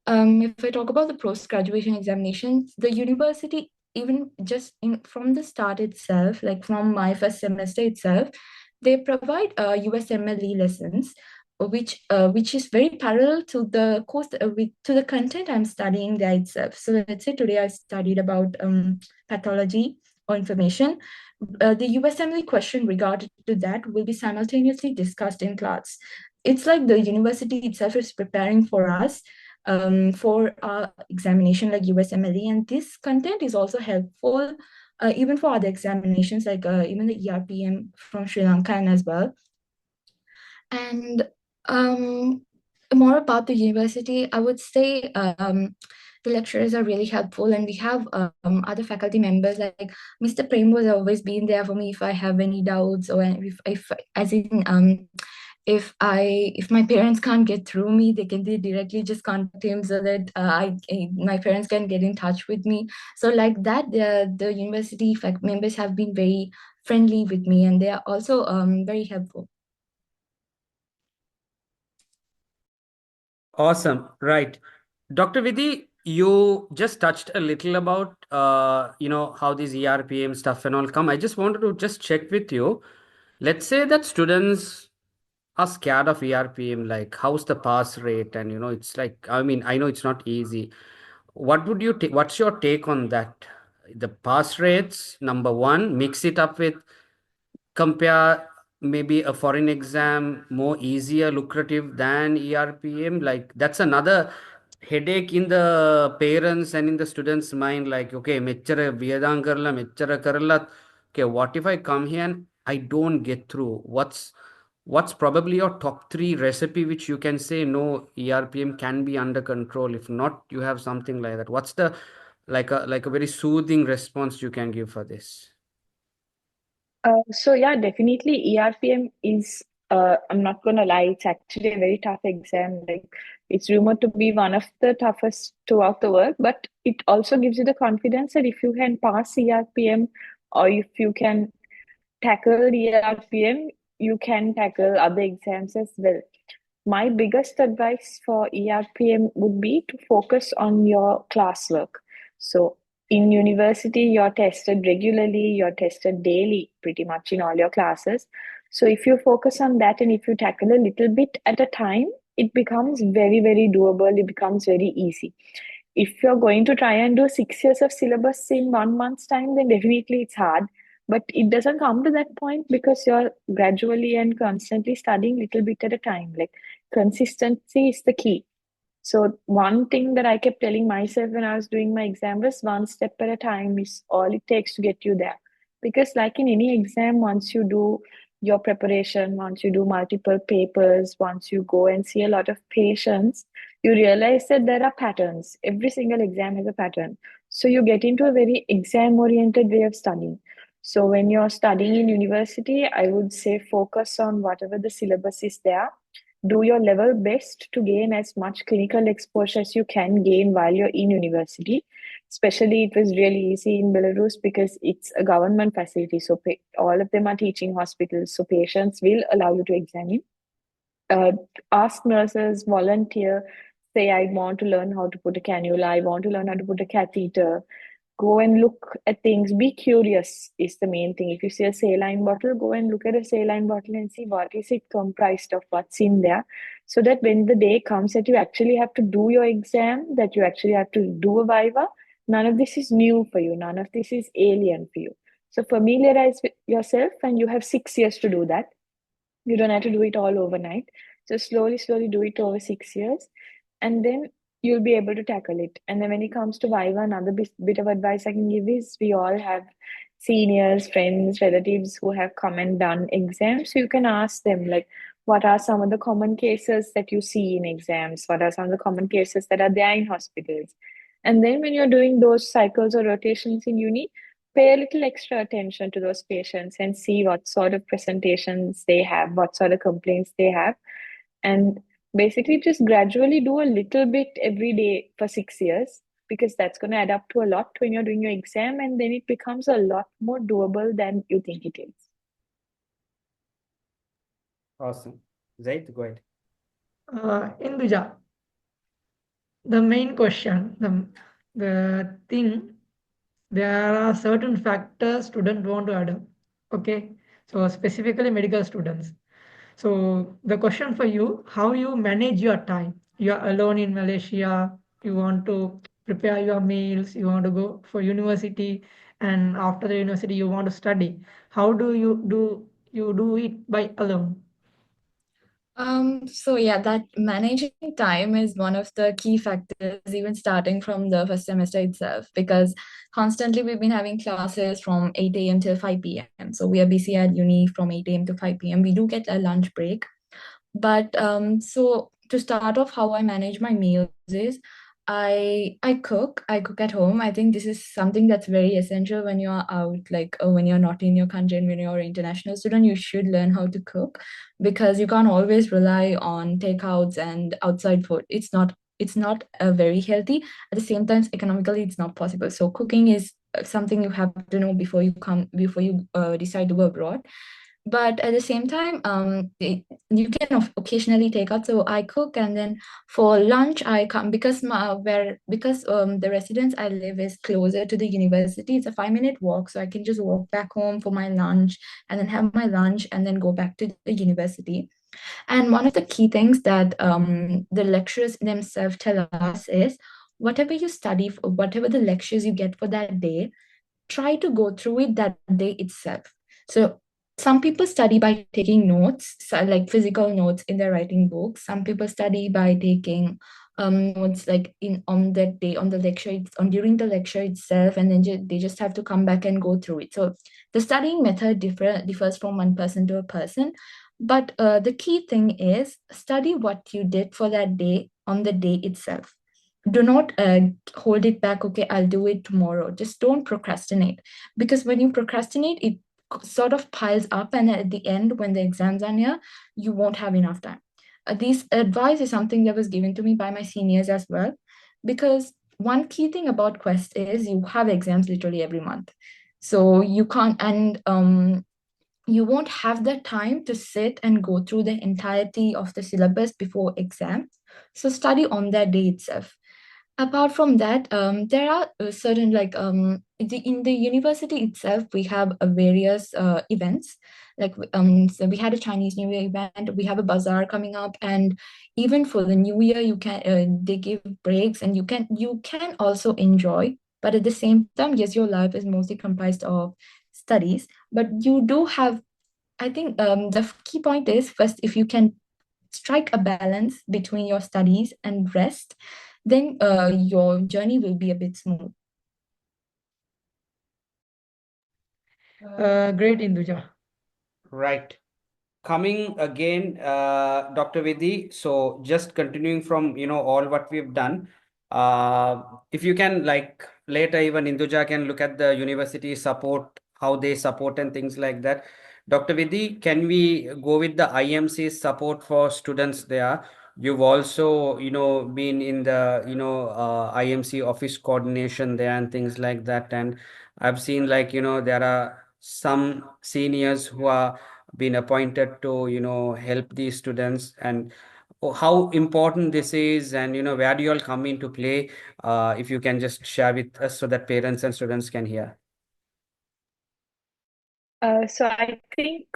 S2: if I talk about the post-graduation examinations, the university, even just from the start itself, like from my first semester itself, they provide USMLE lessons, which is very parallel to the course to the content I'm studying there itself. So let's say today I studied about pathology or information. The USMLE question regarding to that will be simultaneously discussed in class. It's like the university itself is preparing for us for our examination like USMLE, and this content is also helpful even for other examinations like even the ERPM from Sri Lanka as well. And more about the university, I would say the lecturers are really helpful, and we have other faculty members like Mr. Prem was always been there for me if I have any doubts, or if as in if my parents can't get through me, they directly just contact him, so that my parents can get in touch with me. So like that, the university members have been very friendly with me, and they are also very helpful.
S1: Awesome. Right. Dr. Vidhi, you just touched a little about how these ERPM stuff and all come. I just wanted to just check with you. Let's say that students are scared of ERPM, like how's the pass rate? And it's like, I mean, I know it's not easy. What's your take on that? The pass rates, number one, mix it up with compare maybe a foreign exam more easier lucrative than ERPM, like that's another headache in the parents and in the students mind, like okay mechara vedan karla mechara karla, okay what if I come here and I don't get through? What's probably your top 3 recipe which you can say no, ERPM can be under control? If not, you have something like that. What's the like a very soothing response you can give for this?
S3: So yeah, definitely ERPM is, I'm not gonna lie, it's actually a very tough exam. Like it's rumored to be one of the toughest throughout the world, but it also gives you the confidence that if you can pass ERPM, or if you can tackle ERPM, you can tackle other exams as well. My biggest advice for ERPM would be to focus on your classwork. So in university, you're tested regularly, you're tested daily, pretty much in all your classes. So if you focus on that, and if you tackle a little bit at a time, it becomes very, very doable. It becomes very easy. If you're going to try and do 6 years of syllabus in 1 month's time, then definitely it's hard. But it doesn't come to that point because you're gradually and constantly studying little bit at a time. Like consistency is the key. So one thing that I kept telling myself when I was doing my exam was one step at a time is all it takes to get you there. Because like in any exam, once you do your preparation, once you do multiple papers, once you go and see a lot of patients, you realize that there are patterns. Every single exam has a pattern. So you get into a very exam-oriented way of studying. So when you're studying in university, I would say focus on whatever the syllabus is there. Do your level best to gain as much clinical exposure as you can gain while you're in university. Especially, it was really easy in Belarus because it's a government facility. So all of them are teaching hospitals. So patients will allow you to examine. Ask nurses, volunteer, say, I want to learn how to put a cannula, I want to learn how to put a catheter. go and look at things. Be curious is the main thing. If you see a saline bottle, go and look at a saline bottle and see what is it comprised of, what's in there, so that when the day comes that you actually have to do your exam, that you actually have to do a viva, none of this is new for you. None of this is alien for you. So familiarize with yourself, and you have 6 years to do that. You don't have to do it all overnight. So slowly do it over 6 years, and then you'll be able to tackle it. And then when it comes to Viva, another bit of advice I can give is we all have seniors, friends, relatives who have come and done exams. So you can ask them, like, what are some of the common cases that you see in exams? What are some of the common cases that are there in hospitals? And then when you're doing those cycles or rotations in uni, pay a little extra attention to those patients and see what sort of presentations they have, what sort of complaints they have, and basically just gradually do a little bit every day for 6 years, because that's going to add up to a lot when you're doing your exam, and then it becomes a lot more doable than you think it is.
S1: Awesome. Zaid, go ahead.
S4: Induja, the main question, the thing, there are certain factors students want to adopt. Okay, so specifically medical students. So the question for you, how you manage your time? You are alone in Malaysia, you want to prepare your meals, you want to go for university, and after the university you want to study. How do you do it by alone?
S2: So yeah, that managing time is one of the key factors, even starting from the first semester itself, because constantly we've been having classes from 8 a.m. till 5 p.m. So we are busy at uni from 8 a.m. to 5 p.m. We do get a lunch break. But so to start off, how I manage my meals is I cook at home. I think this is something that's very essential when you're out, like when you're not in your country and when you're an international student, you should learn how to cook, because you can't always rely on takeouts and outside food. It's not very healthy. At the same time, economically, it's not possible. So cooking is something you have to know before you decide to go abroad. But at the same time, you can occasionally take out. So I cook, and then for lunch I come, because the residence I live is closer to the university. It's a 5 minute walk, so I can just walk back home for my lunch, and then have my lunch, and then go back to the university. And one of the key things that the lecturers themselves tell us is, whatever you study, whatever the lectures you get for that day, try to go through it that day itself. So some people study by taking notes, so like physical notes in their writing books. Some people study by taking notes like in on that day on the lecture on during the lecture itself, and then they just have to come back and go through it. So the studying method differs from one person to a person. But the key thing is, study what you did for that day on the day itself. Do not hold it back. Okay, I'll do it tomorrow. Just don't procrastinate, because when you procrastinate, it sort of piles up, and at the end, when the exams are near, you won't have enough time. This advice is something that was given to me by my seniors as well, because one key thing about Quest is you have exams literally every month. So you can't, and you won't have the time to sit and go through the entirety of the syllabus before exam. So study on that day itself. Apart from that, there are certain, like in the university itself, we have various events. Like so we had a Chinese New Year event. We have a bazaar coming up, and even for the New Year, you can they give breaks, and you can also enjoy. But at the same time, yes, your life is mostly comprised of studies, but you do have. I think the key point is, first, if you can strike a balance between your studies and rest, then your journey will be a bit smooth.
S4: Great, Induja.
S1: Right. Coming again, Dr. Vidhi, so just continuing from, all what we've done, if you can, like, later even Induja can look at the university support, how they support and things like that. Dr. Vidhi, can we go with the IMC support for students there? You've also, been in the, IMC office coordination there and things like that. And I've seen, like, there are some seniors who are been appointed to help these students, and how important this is, and where do you all come into play? If you can just share with us so that parents and students can hear.
S3: So I think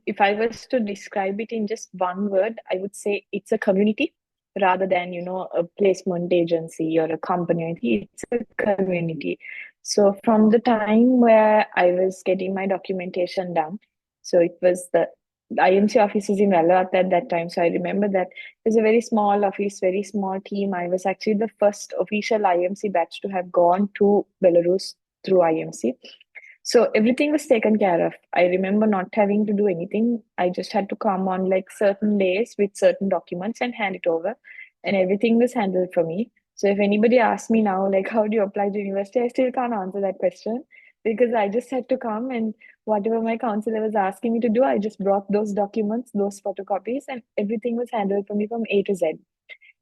S3: if I was to describe it in just one word, I would say it's a community rather than, a placement agency or a company. It's a community. So from the time where I was getting my documentation done, so it was the IMC offices in Vellore at that time. So I remember that it was a very small office, very small team. I was actually the first official IMC batch to have gone to Belarus through IMC. So everything was taken care of. I remember not having to do anything. I just had to come on like certain days with certain documents and hand it over, and everything was handled for me. So if anybody asks me now, like, how do you apply to university, I still can't answer that question because I just had to come, and whatever my counselor was asking me to do, I just brought those documents, those photocopies, and everything was handled for me from A to Z,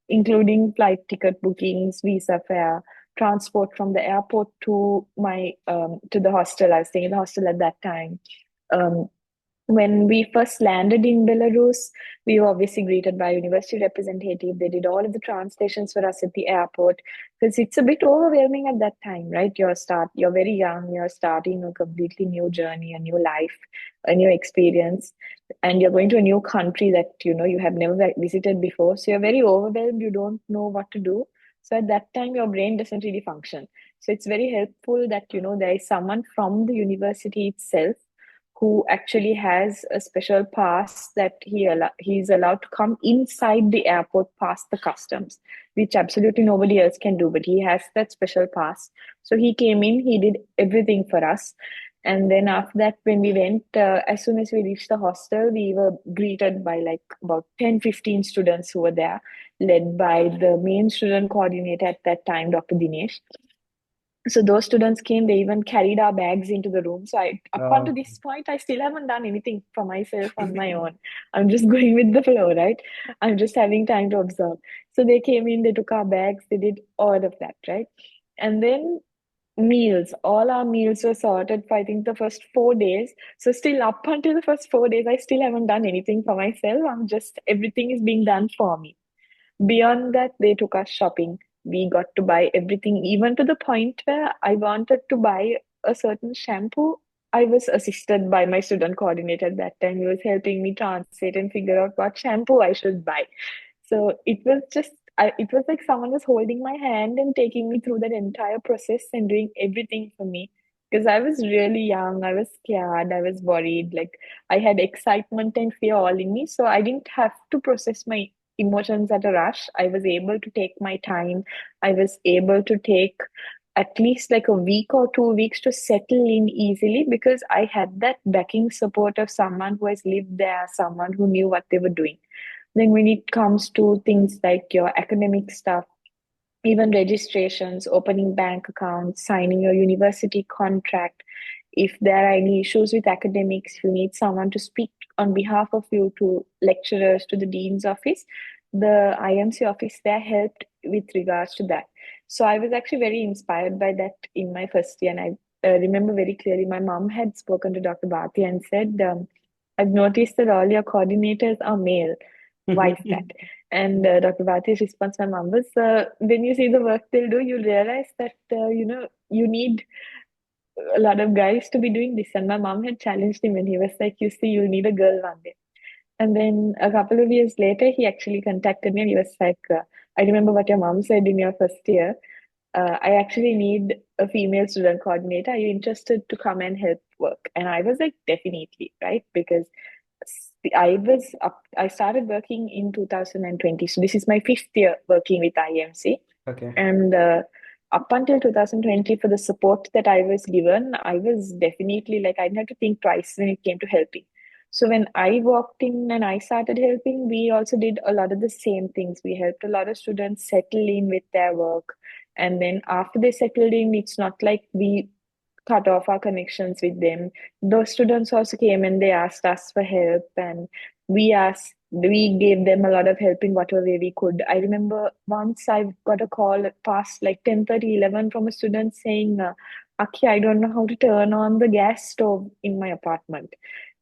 S3: including flight ticket bookings, visa fare, transport from the airport to my to the hostel. I was staying in the hostel at that time. Um, when we first landed in Belarus, we were obviously greeted by a university representative. They did all of the translations for us at the airport because it's a bit overwhelming at that time, right? You're very young, you're starting a completely new journey, a new life, a new experience, and you're going to a new country that you have never visited before. So you're very overwhelmed. You don't know what to do. So at that time, your brain doesn't really function. So it's very helpful that there is someone from the university itself who actually has a special pass that he's allowed to come inside the airport past the customs, which absolutely nobody else can do. But he has that special pass. So he came in, he did everything for us. And then after that, when we went, as soon as we reached the hostel, we were greeted by like about 10-15 students who were there, led by the main student coordinator at that time, Dr. Dinesh. So those students came, they even carried our bags into the room. So up until this point, I still haven't done anything for myself on my own. I'm just going with the flow, right? I'm just having time to observe. So they came in, they took our bags, they did all of that, right? And then meals, all our meals were sorted for I think the first 4 days. So still up until the first 4 days, I still haven't done anything for myself. Everything is being done for me. Beyond that, they took us shopping. We got to buy everything, even to the point where I wanted to buy a certain shampoo. I was assisted by my student coordinator at that time. He was helping me translate and figure out what shampoo I should buy. So it was like someone was holding my hand and taking me through that entire process and doing everything for me. Because I was really young, I was scared, I was worried, like I had excitement and fear all in me. So I didn't have to process my emotions at a rush. I was able to take my time. I was able to take at least like a week or 2 weeks to settle in easily because I had that backing support of someone who has lived there, someone who knew what they were doing. Then when it comes to things like your academic stuff, even registrations, opening bank accounts, signing your university contract, if there are any issues with academics, if you need someone to speak on behalf of you to lecturers, to the dean's office, the IMC office there helped with regards to that. So I was actually very inspired by that in my first year. And I remember very clearly my mom had spoken to Dr. Bhatia and said, I've noticed that all your coordinators are male. Why is that? And Dr. Bhathia's response, my mom was, when you see the work they'll do, you'll realize that, you need a lot of guys to be doing this. And my mom had challenged him and he was like, you see, you'll need a girl one day. And then a couple of years later, he actually contacted me and he was like, I remember what your mom said in your first year. I actually need a female student coordinator. Are you interested to come and help work? And I was like, definitely, right? Because I started working in 2020. So this is my 5th year working with IMC.
S1: Okay.
S3: And up until 2020, for the support that I was given, I was definitely like, I didn't have to think twice when it came to helping. So when I walked in and I started helping, we also did a lot of the same things. We helped a lot of students settle in with their work. And then after they settled in, it's not like we cut off our connections with them. Those students also came and they asked us for help, and we gave them a lot of help in whatever way we could. I remember once I got a call past like 10:30, 11 from a student saying, Aki, I don't know how to turn on the gas stove in my apartment.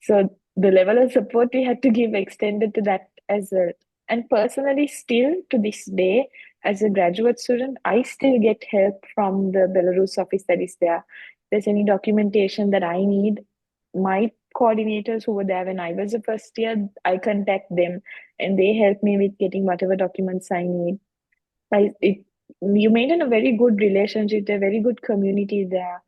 S3: So the level of support we had to give extended to that as well. And personally, still to this day, as a graduate student, I still get help from the Belarus office that is there. If there's any documentation that I need, my coordinators who were there when I was a first year, I contact them and they help me with getting whatever documents I need. You maintain a very good relationship, a very good community there.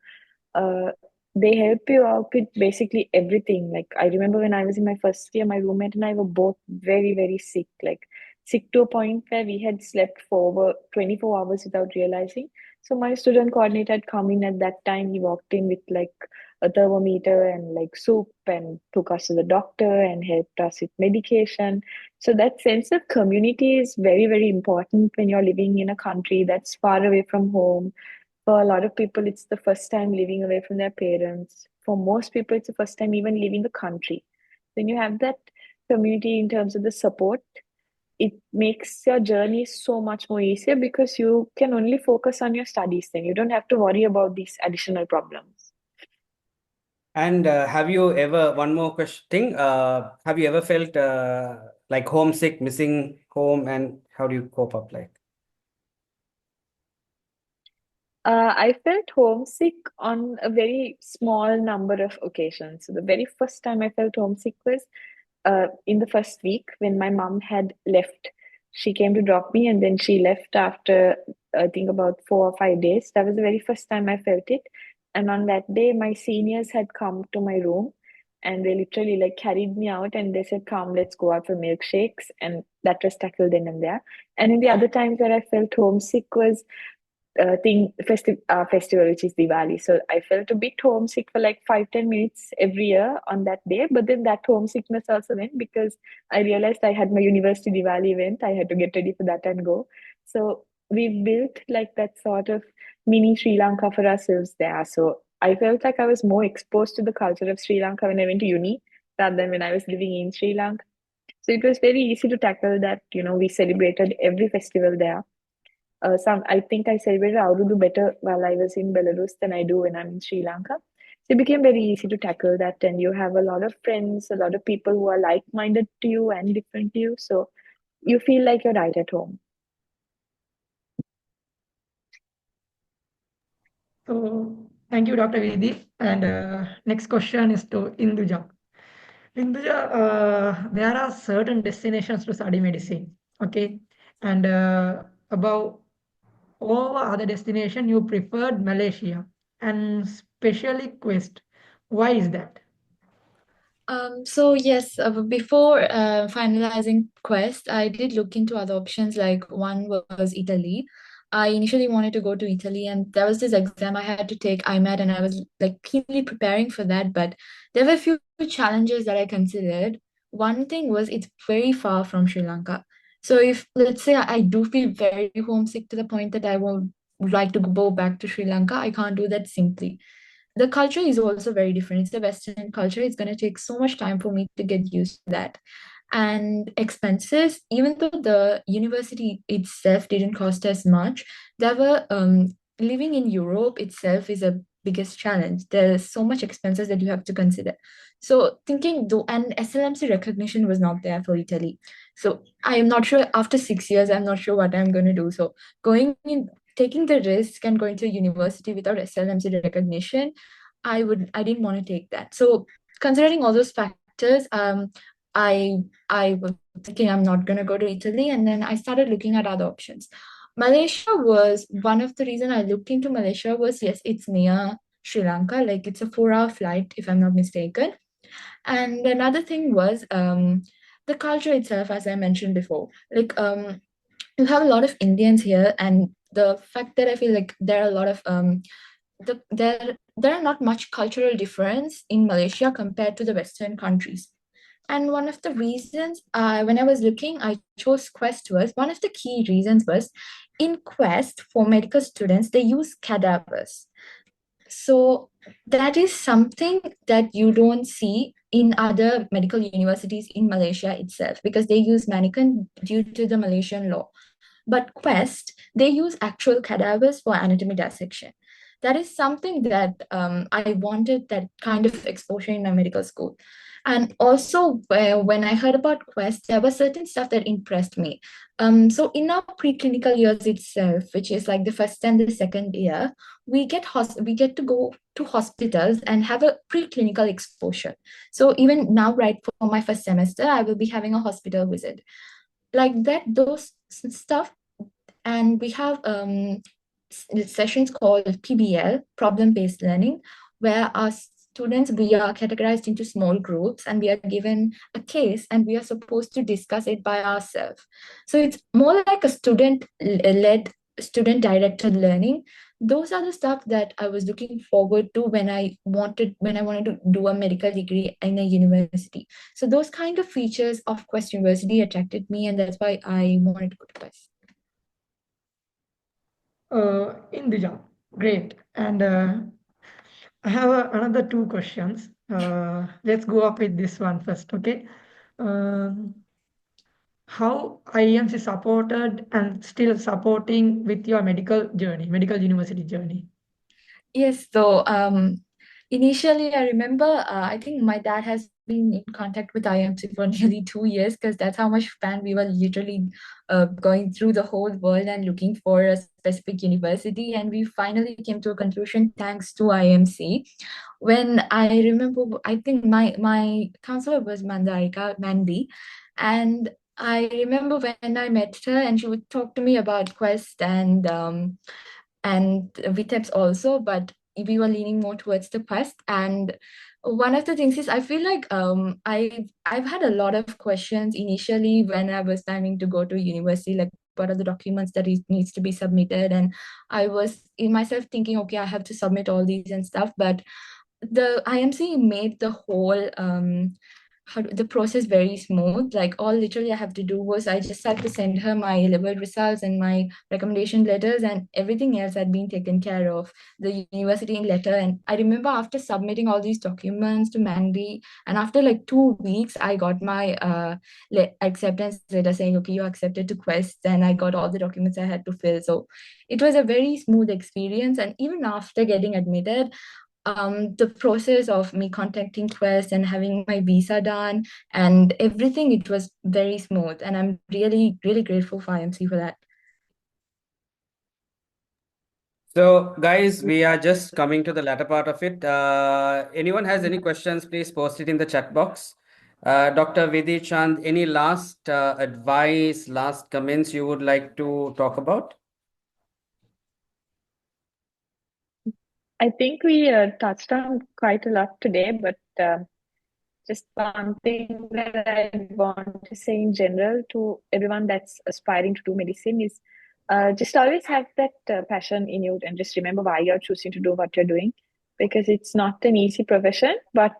S3: Uh, they help you out with basically everything. Like I remember when I was in my first year, my roommate and I were both very, very sick. Like sick to a point where we had slept for over 24 hours without realizing. So my student coordinator had come in at that time. He walked in with like a thermometer and like soup and took us to the doctor and helped us with medication. So that sense of community is very, very important when you're living in a country that's far away from home. For a lot of people, it's the first time living away from their parents. For most people, it's the first time even leaving the country. When you have that community in terms of the support, it makes your journey so much more easier because you can only focus on your studies then. You don't have to worry about these additional problems.
S1: And have you ever, one more question thing, have you ever felt like homesick, missing home, and how do you cope up like?
S3: I felt homesick on a very small number of occasions. So the very first time I felt homesick was in the first week when my mom had left. She came to drop me and then she left after I think about 4 or 5 days. That was the very first time I felt it. And on that day, my seniors had come to my room and they literally like carried me out and they said, "Come, let's go out for milkshakes." And that was tackled then and there. And in the other times where I felt homesick was festival, which is Diwali. So I felt a bit homesick for like 5-10 minutes every year on that day. But then that homesickness also went because I realized I had my university Diwali event. I had to get ready for that and go. So we built like that sort of mini Sri Lanka for ourselves there. So I felt like I was more exposed to the culture of Sri Lanka when I went to uni rather than when I was living in Sri Lanka. So it was very easy to tackle that. We celebrated every festival there. I think I celebrated Aurudu better while I was in Belarus than I do when I'm in Sri Lanka. So it became very easy to tackle that, and you have a lot of friends, a lot of people who are like-minded to you and different to you. So you feel like you're right at home.
S4: So thank you, Dr. Vidhi. And next question is to Induja. Induja, there are certain destinations to study medicine, okay? And above all other destination, you preferred Malaysia and especially Quest. Why is that?
S2: So yes, before finalizing Quest, I did look into other options. Like one was Italy. I initially wanted to go to Italy, and there was this exam I had to take, IMAT, and I was like keenly preparing for that. But there were a few challenges that I considered. One thing was it's very far from Sri Lanka. So if let's say I do feel very homesick to the point that I would like to go back to Sri Lanka, I can't do that simply. The culture is also very different. It's a Western culture. It's going to take so much time for me to get used to that. And expenses, even though the university itself didn't cost as much, there were living in Europe itself is a biggest challenge. There's so much expenses that you have to consider. So thinking though, and SLMC recognition was not there for Italy. So I am not sure after 6 years, I'm not sure what I'm going to do. So going in, taking the risk and going to university without SLMC recognition, I didn't want to take that. So considering all those factors, I was thinking I'm not gonna go to Italy, and then I started looking at other options. Malaysia was one of the reason I looked into Malaysia was yes, it's near Sri Lanka, like it's a 4-hour flight if I'm not mistaken. And another thing was the culture itself, as I mentioned before. Like you have a lot of Indians here, and the fact that I feel like there are a lot of there are not much cultural difference in Malaysia compared to the Western countries. And one of the reasons, when I was looking, I chose Quest was one of the key reasons was in Quest for medical students, they use cadavers. So that is something that you don't see in other medical universities in Malaysia itself because they use mannequin due to the Malaysian law. But Quest, they use actual cadavers for anatomy dissection. That is something that I wanted that kind of exposure in my medical school. And also, when I heard about Quest, there was certain stuff that impressed me. So in our preclinical years itself, which is like the first and the second year, we get to go to hospitals and have a preclinical exposure. So even now, right for my first semester, I will be having a hospital visit. Like that, those stuff. And we have sessions called PBL, problem-based learning, where our students, we are categorized into small groups and we are given a case and we are supposed to discuss it by ourselves. So it's more like a student-led, student-directed learning. Those are the stuff that I was looking forward to when I wanted to do a medical degree in a university. So those kind of features of Quest University attracted me, and that's why I wanted to go to Quest.
S4: Induja, great. And I have another two questions. Let's go up with this one first, okay? Um, how IEMC supported and still supporting with your medical journey, medical university journey?
S2: Yes, so initially I remember I think my dad has been in contact with IMC for nearly 2 years, because that's how much fan we were literally going through the whole world and looking for a specific university. And we finally came to a conclusion thanks to IMC. When I remember, I think my counselor was Mandarika Mandy, and I remember when I met her and she would talk to me about Quest and VTEPs also, but we were leaning more towards the Quest. And one of the things is I feel like I've had a lot of questions initially when I was planning to go to university, like what are the documents that needs to be submitted, and I was in myself thinking, okay, I have to submit all these and stuff. But the IMC made the whole the process very smooth. Like all literally I have to do was I just had to send her my level results and my recommendation letters, and everything else had been taken care of, the university letter. And I remember after submitting all these documents to Mandy, and after like 2 weeks, I got my acceptance letter saying, okay, you're accepted to Quest, and I got all the documents I had to fill. So it was a very smooth experience. And even after getting admitted, the process of me contacting Quest and having my visa done and everything, it was very smooth. And I'm really, really grateful for IMC for that.
S1: So, guys, we are just coming to the latter part of it. Anyone has any questions, please post it in the chat box. Dr. Vidhi Chand, any last advice, last comments you would like to talk about?
S3: I think we touched on quite a lot today, but just one thing that I want to say in general to everyone that's aspiring to do medicine is just always have that passion in you, and just remember why you're choosing to do what you're doing, because it's not an easy profession, but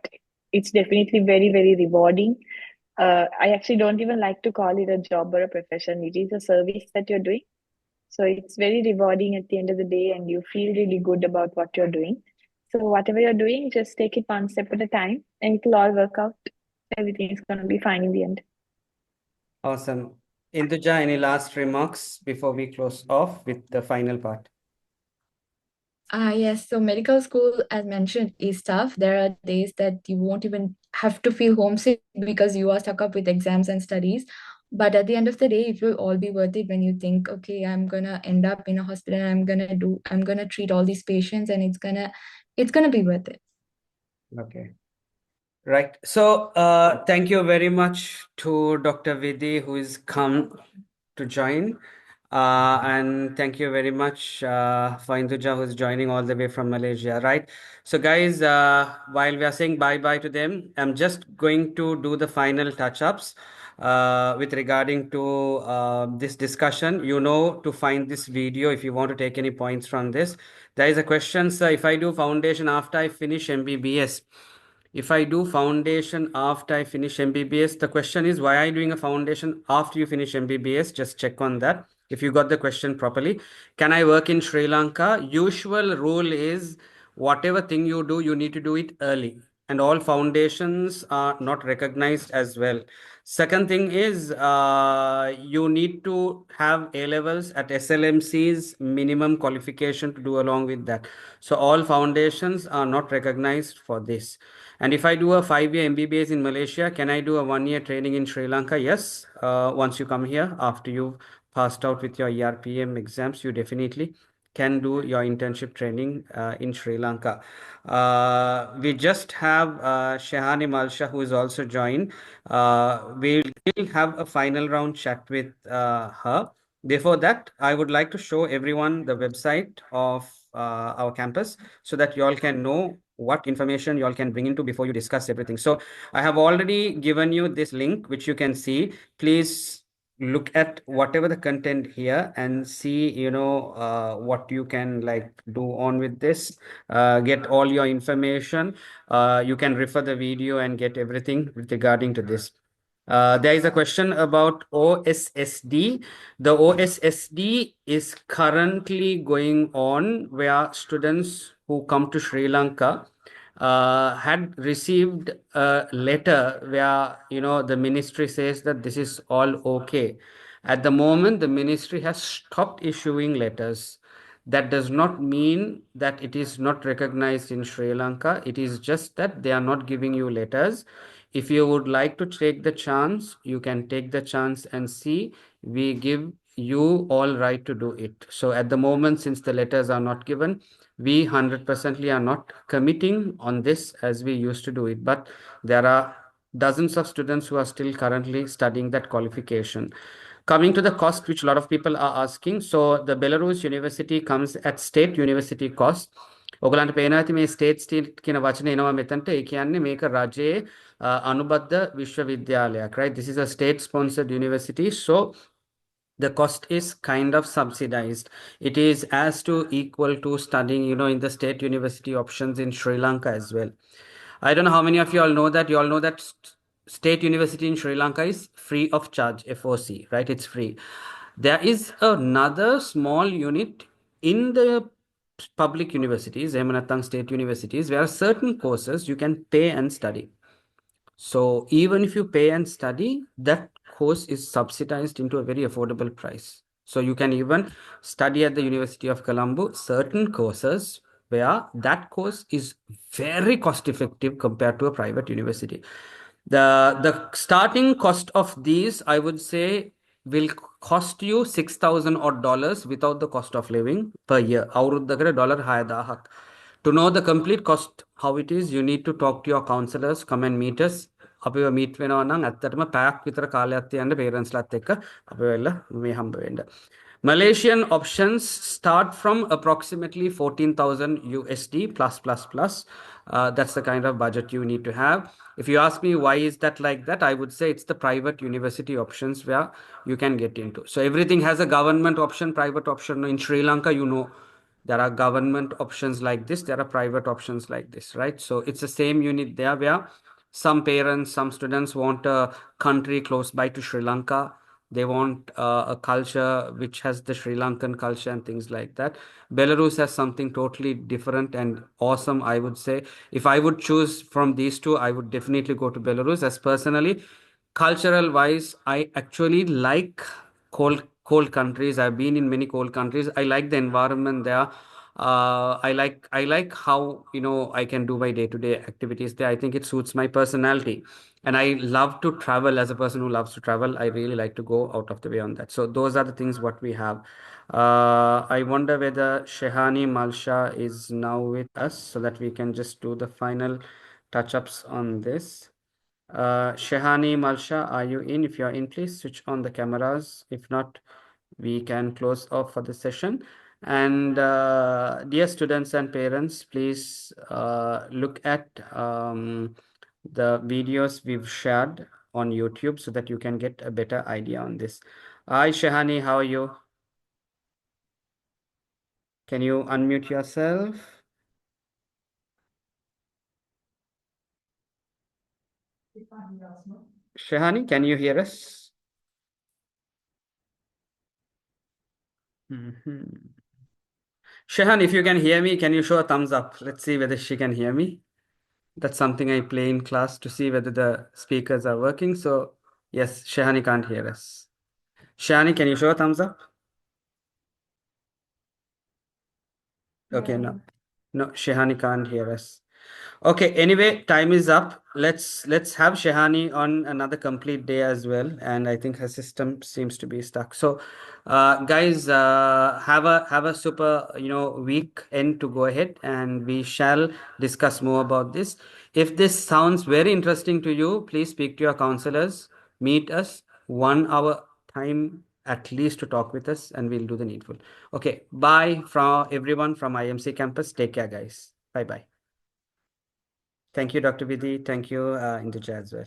S3: it's definitely very, very rewarding. I actually don't even like to call it a job or a profession. It is a service that you're doing. So it's very rewarding at the end of the day, and you feel really good about what you're doing. So whatever you're doing, just take it one step at a time, and it'll all work out. Everything is going to be fine in the end.
S1: Awesome. Induja, any last remarks before we close off with the final part?
S2: Yes, so medical school, as mentioned, is tough. There are days that you won't even have to feel homesick because you are stuck up with exams and studies. But at the end of the day, it will all be worth it when you think, okay, I'm gonna end up in a hospital and I'm gonna treat all these patients, and it's gonna be worth it.
S1: Okay. Right. So, thank you very much to Dr. Vidhi, who is come to join. And thank you very much for Induja, who's joining all the way from Malaysia, right? So, guys, while we are saying bye-bye to them, I'm just going to do the final touch-ups with regarding to this discussion. You know, to find this video, if you want to take any points from this, there is a question, sir, if I do foundation after I finish MBBS, if I do foundation after I finish MBBS, the question is, why are you doing a foundation after you finish MBBS? Just check on that. If you got the question properly, can I work in Sri Lanka? Usual rule is whatever thing you do, you need to do it early. and all foundations are not recognized as well. Second thing is you need to have A levels at SLMC's minimum qualification to do along with that. So all foundations are not recognized for this. And if I do a 5-year MBBS in Malaysia, can I do a 1-year training in Sri Lanka? Yes. Once you come here, after you've passed out with your ERPM exams, you definitely can do your internship training in Sri Lanka. We just have Shehani Malsha, who is also joined. We'll have a final round chat with her. Before that, I would like to show everyone the website of our campus so that you all can know what information you all can bring into before you discuss everything. So I have already given you this link, which you can see. Please look at whatever the content here and see, what you can like do on with this, get all your information. You can refer the video and get everything regarding to this. There is a question about OSSD. The OSSD is currently going on where students who come to Sri Lanka had received a letter where, the ministry says that this is all okay. At the moment, the ministry has stopped issuing letters. That does not mean that it is not recognized in Sri Lanka. It is just that they are not giving you letters. If you would like to take the chance, you can take the chance and see. We give you all right to do it. So at the moment, since the letters are not given, we 100% are not committing on this as we used to do it. But there are dozens of students who are still currently studying that qualification. Coming to the cost, which a lot of people are asking. So the Belarus University comes at state university cost. ඔගලන්ට පේනවා ඇති මේ state steel කියන වචනේ එනවා මෙතනට. ඒ කියන්නේ මේක රජයේ අනුබද්ධ විශ්වවිද්‍යාලයක්, right? This is a state sponsored university. So the cost is kind of subsidized. It is as to equal to studying, in the state university options in Sri Lanka as well. I don't know how many of you all know that. You all know that state university in Sri Lanka is free of charge, FOC, right? It's free. There is another small unit in the public universities, Emanatang state universities, where certain courses you can pay and study. So even if you pay and study, that course is subsidized into a very affordable price. So you can even study at the University of Colombo certain courses where that course is very cost effective compared to a private university. The starting cost of these, I would say, will cost you $6,000 without the cost of living per year. අවුරුද්දකට $6,000. To know the complete cost, how it is, you need to talk to your counselors, come and meet us. අපිව meet වෙනවා නම් ඇත්තටම පැයක් විතර කාලයක් තියන්න parents ලත් එක්ක අපිව වෙලා මේ හම්බ වෙන්න. Malaysian options start from approximately 14,000 USD plus. That's the kind of budget you need to have. If you ask me why is that like that, I would say it's the private university options where you can get into. So everything has a government option, private option. In Sri Lanka, there are government options like this, there are private options like this, right? So it's the same unit there where some parents, some students want a country close by to Sri Lanka. They want a culture which has the Sri Lankan culture and things like that. Belarus has something totally different and awesome, I would say. If I would choose from these two, I would definitely go to Belarus. As personally, cultural wise, I actually like cold countries. I've been in many cold countries. I like the environment there. I like how I can do my day-to-day activities there. I think it suits my personality, and I love to travel. As a person who loves to travel, I really like to go out of the way on that. So those are the things what we have. I wonder whether Shehani Malsha is now with us so that we can just do the final touch-ups on this. Shehani Malsha, are you in? If you are in, please switch on the cameras. If not, we can close off for the session. And dear students and parents, please look at the videos we've shared on YouTube so that you can get a better idea on this. Hi, Shehani, how are you? Can you unmute yourself? Shehani, can you hear us? Shehan, if you can hear me, can you show a thumbs up? Let's see whether she can hear me. That's something I play in class to see whether the speakers are working. So yes, Shehani can't hear us. Shehani, can you show a thumbs up? Okay, no. No, Shehani can't hear us. Okay, anyway, time is up. Let's have Shehani on another complete day as well. And I think her system seems to be stuck. So guys, have a super, week end to go ahead, and we shall discuss more about this. If this sounds very interesting to you, please speak to your counselors, meet us 1 hour time at least to talk with us, and we'll do the needful. Okay, bye from everyone from IMC campus. Take care, guys. Bye bye. Thank you, Dr. Vidhi. Thank you, Induja as well.